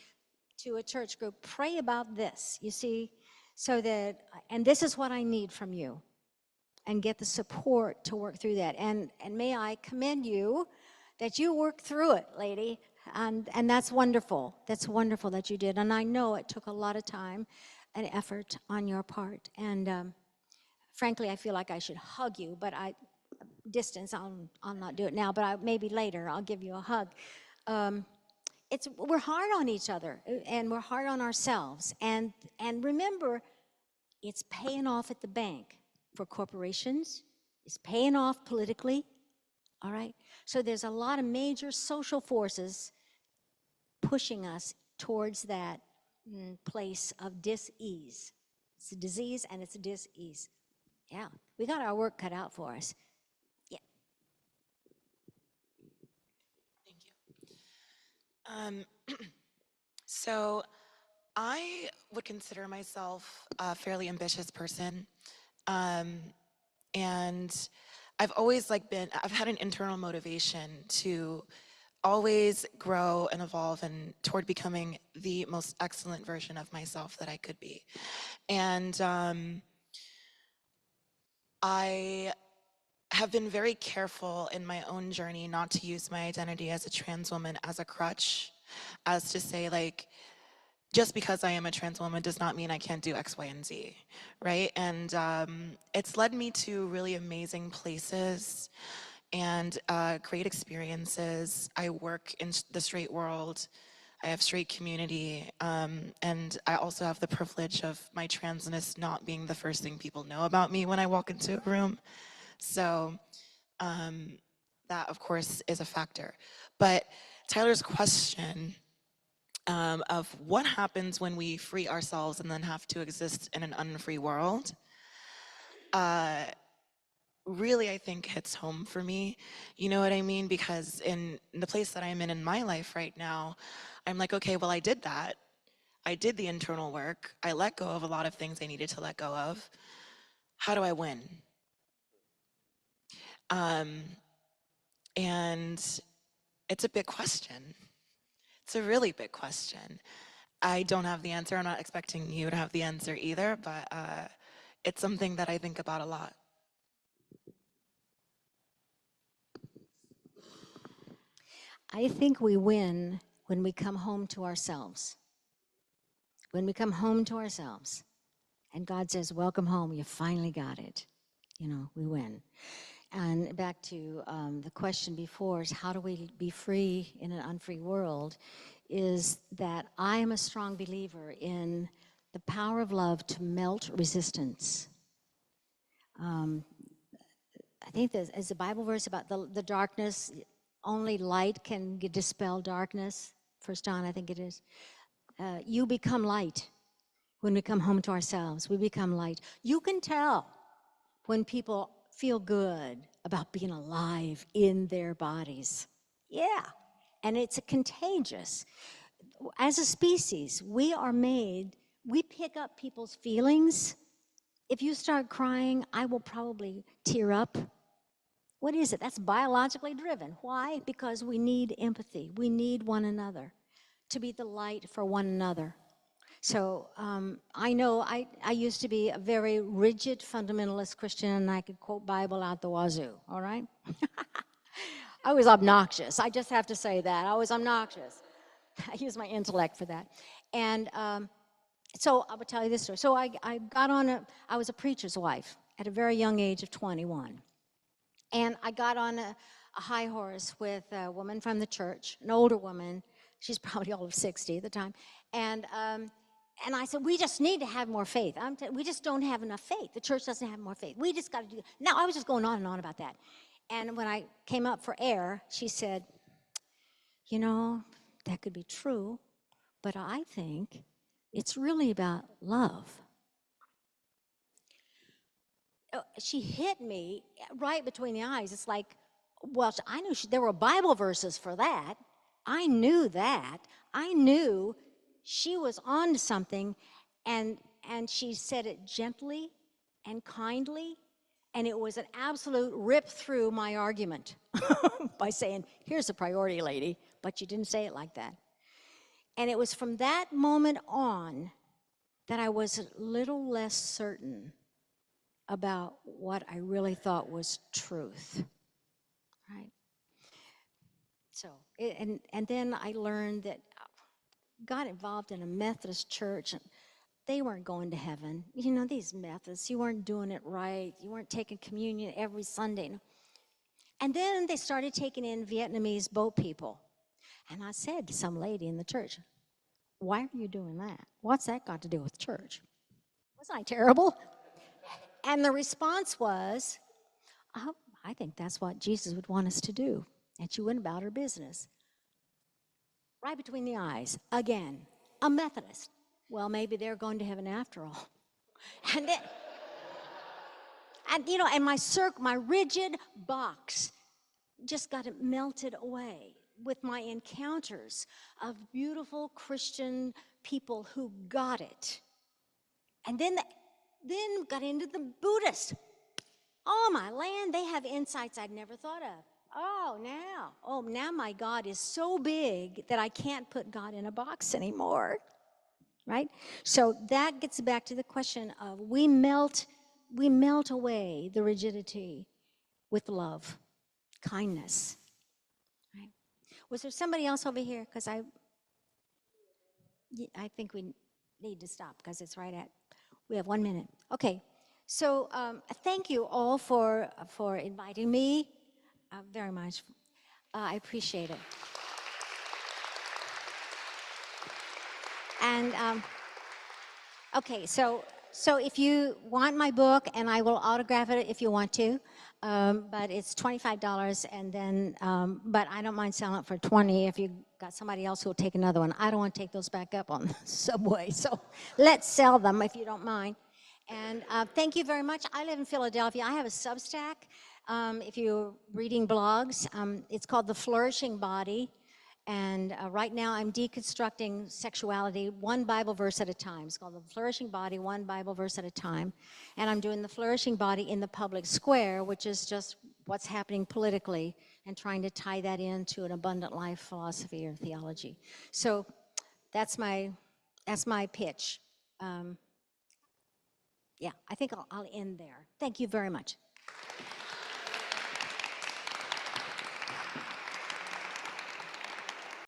to a church group, pray about this, you see, so that, and this is what I need from you. And get the support to work through that. And may I commend you that you worked through it, lady. And that's wonderful. That's wonderful that you did. And I know it took a lot of time and effort on your part. And frankly, I feel like I should hug you, but distance, I'll not do it now, but maybe later I'll give you a hug. We're hard on each other and we're hard on ourselves. And remember, it's paying off at the bank for corporations. It's paying off politically. All right. So there's a lot of major social forces pushing us towards that place of dis-ease. It's a disease and it's a dis-ease. Yeah, we got our work cut out for us. Yeah. Thank you. So I would consider myself a fairly ambitious person. And I've always I've had an internal motivation to always grow and evolve and toward becoming the most excellent version of myself that I could be. And I have been very careful in my own journey not to use my identity as a trans woman as a crutch, as to say just because I am a trans woman does not mean I can't do X, Y, and Z, right? And it's led me to really amazing places and great experiences. I work in the straight world. I have straight community, and I also have the privilege of my transness not being the first thing people know about me when I walk into a room. So that, of course, is a factor. But Tyler's question of what happens when we free ourselves and then have to exist in an unfree world, really, I think hits home for me. You know what I mean? Because in the place that I'm in my life right now, I'm like, okay, well, I did that. I did the internal work. I let go of a lot of things I needed to let go of. How do I win? And it's a big question. It's a really big question. I don't have the answer. I'm not expecting you to have the answer either, but it's something that I think about a lot. I think we win when we come home to ourselves. When we come home to ourselves and God says, welcome home, you finally got it. You know, we win. And back to the question before is how do we be free in an unfree world, is that I am a strong believer in the power of love to melt resistance. I think there's a Bible verse about the darkness, only light can dispel darkness. 1 John, I think it is. You become light when we come home to ourselves. We become light. You can tell when people feel good about being alive in their bodies. Yeah, and it's contagious. As a species, we are made, we pick up people's feelings. If you start crying, I will probably tear up. What is it? That's biologically driven. Why? Because we need empathy. We need one another to be the light for one another. So I know I used to be a very rigid fundamentalist Christian, and I could quote Bible out the wazoo, all right? I was obnoxious. I just have to say that. I was obnoxious. I use my intellect for that. And so I will tell you this story. So I was a preacher's wife at a very young age of 21. And I got on a high horse with a woman from the church, an older woman. She's probably all of 60 at the time. And I said, we just need to have more faith. We just don't have enough faith. The church doesn't have more faith. We just got to do. Now, I was just going on and on about that. And when I came up for air, she said, you know, that could be true, but I think it's really about love. She hit me right between the eyes. It's like, well, I knew there were Bible verses for that. I knew that. I knew she was on to something, and she said it gently and kindly, and it was an absolute rip through my argument by saying, here's the priority, lady, but you didn't say it like that. And it was from that moment on that I was a little less certain about what I really thought was truth, right? So, and then I learned that got involved in a Methodist church, and they weren't going to heaven. You know, these Methodists, you weren't doing it right. You weren't taking communion every Sunday. And then they started taking in Vietnamese boat people. And I said to some lady in the church, why are you doing that? What's that got to do with church? Wasn't I terrible? And the response was, oh, I think that's what Jesus would want us to do. And she went about her business. Right between the eyes, again, a Methodist. Well, maybe they're going to heaven after all. And then, and you know, and my rigid box just got melted away with my encounters of beautiful Christian people who got it. And then got into the Buddhist. Oh, my land, they have insights I'd never thought of. Now my God is so big that I can't put God in a box anymore, right? So that gets back to the question of we melt away the rigidity with love, kindness, right? Was there somebody else over here? Because I think we need to stop because it's we have 1 minute. Okay, so thank you all for inviting me very much. I appreciate it. And okay, so if you want my book, and I will autograph it if you want to, but it's $25, and then but I don't mind selling it for $20 if you got somebody else who will take another one. I don't want to take those back up on the subway, so let's sell them if you don't mind. And thank you very much. I live in Philadelphia. I have a Substack. If you're reading blogs, it's called The Flourishing Body. And right now I'm deconstructing sexuality one Bible verse at a time. It's called The Flourishing Body, one Bible verse at a time. And I'm doing the flourishing body in the public square, which is just what's happening politically and trying to tie that into an abundant life philosophy or theology. So that's my pitch. Yeah, I think I'll end there. Thank you very much.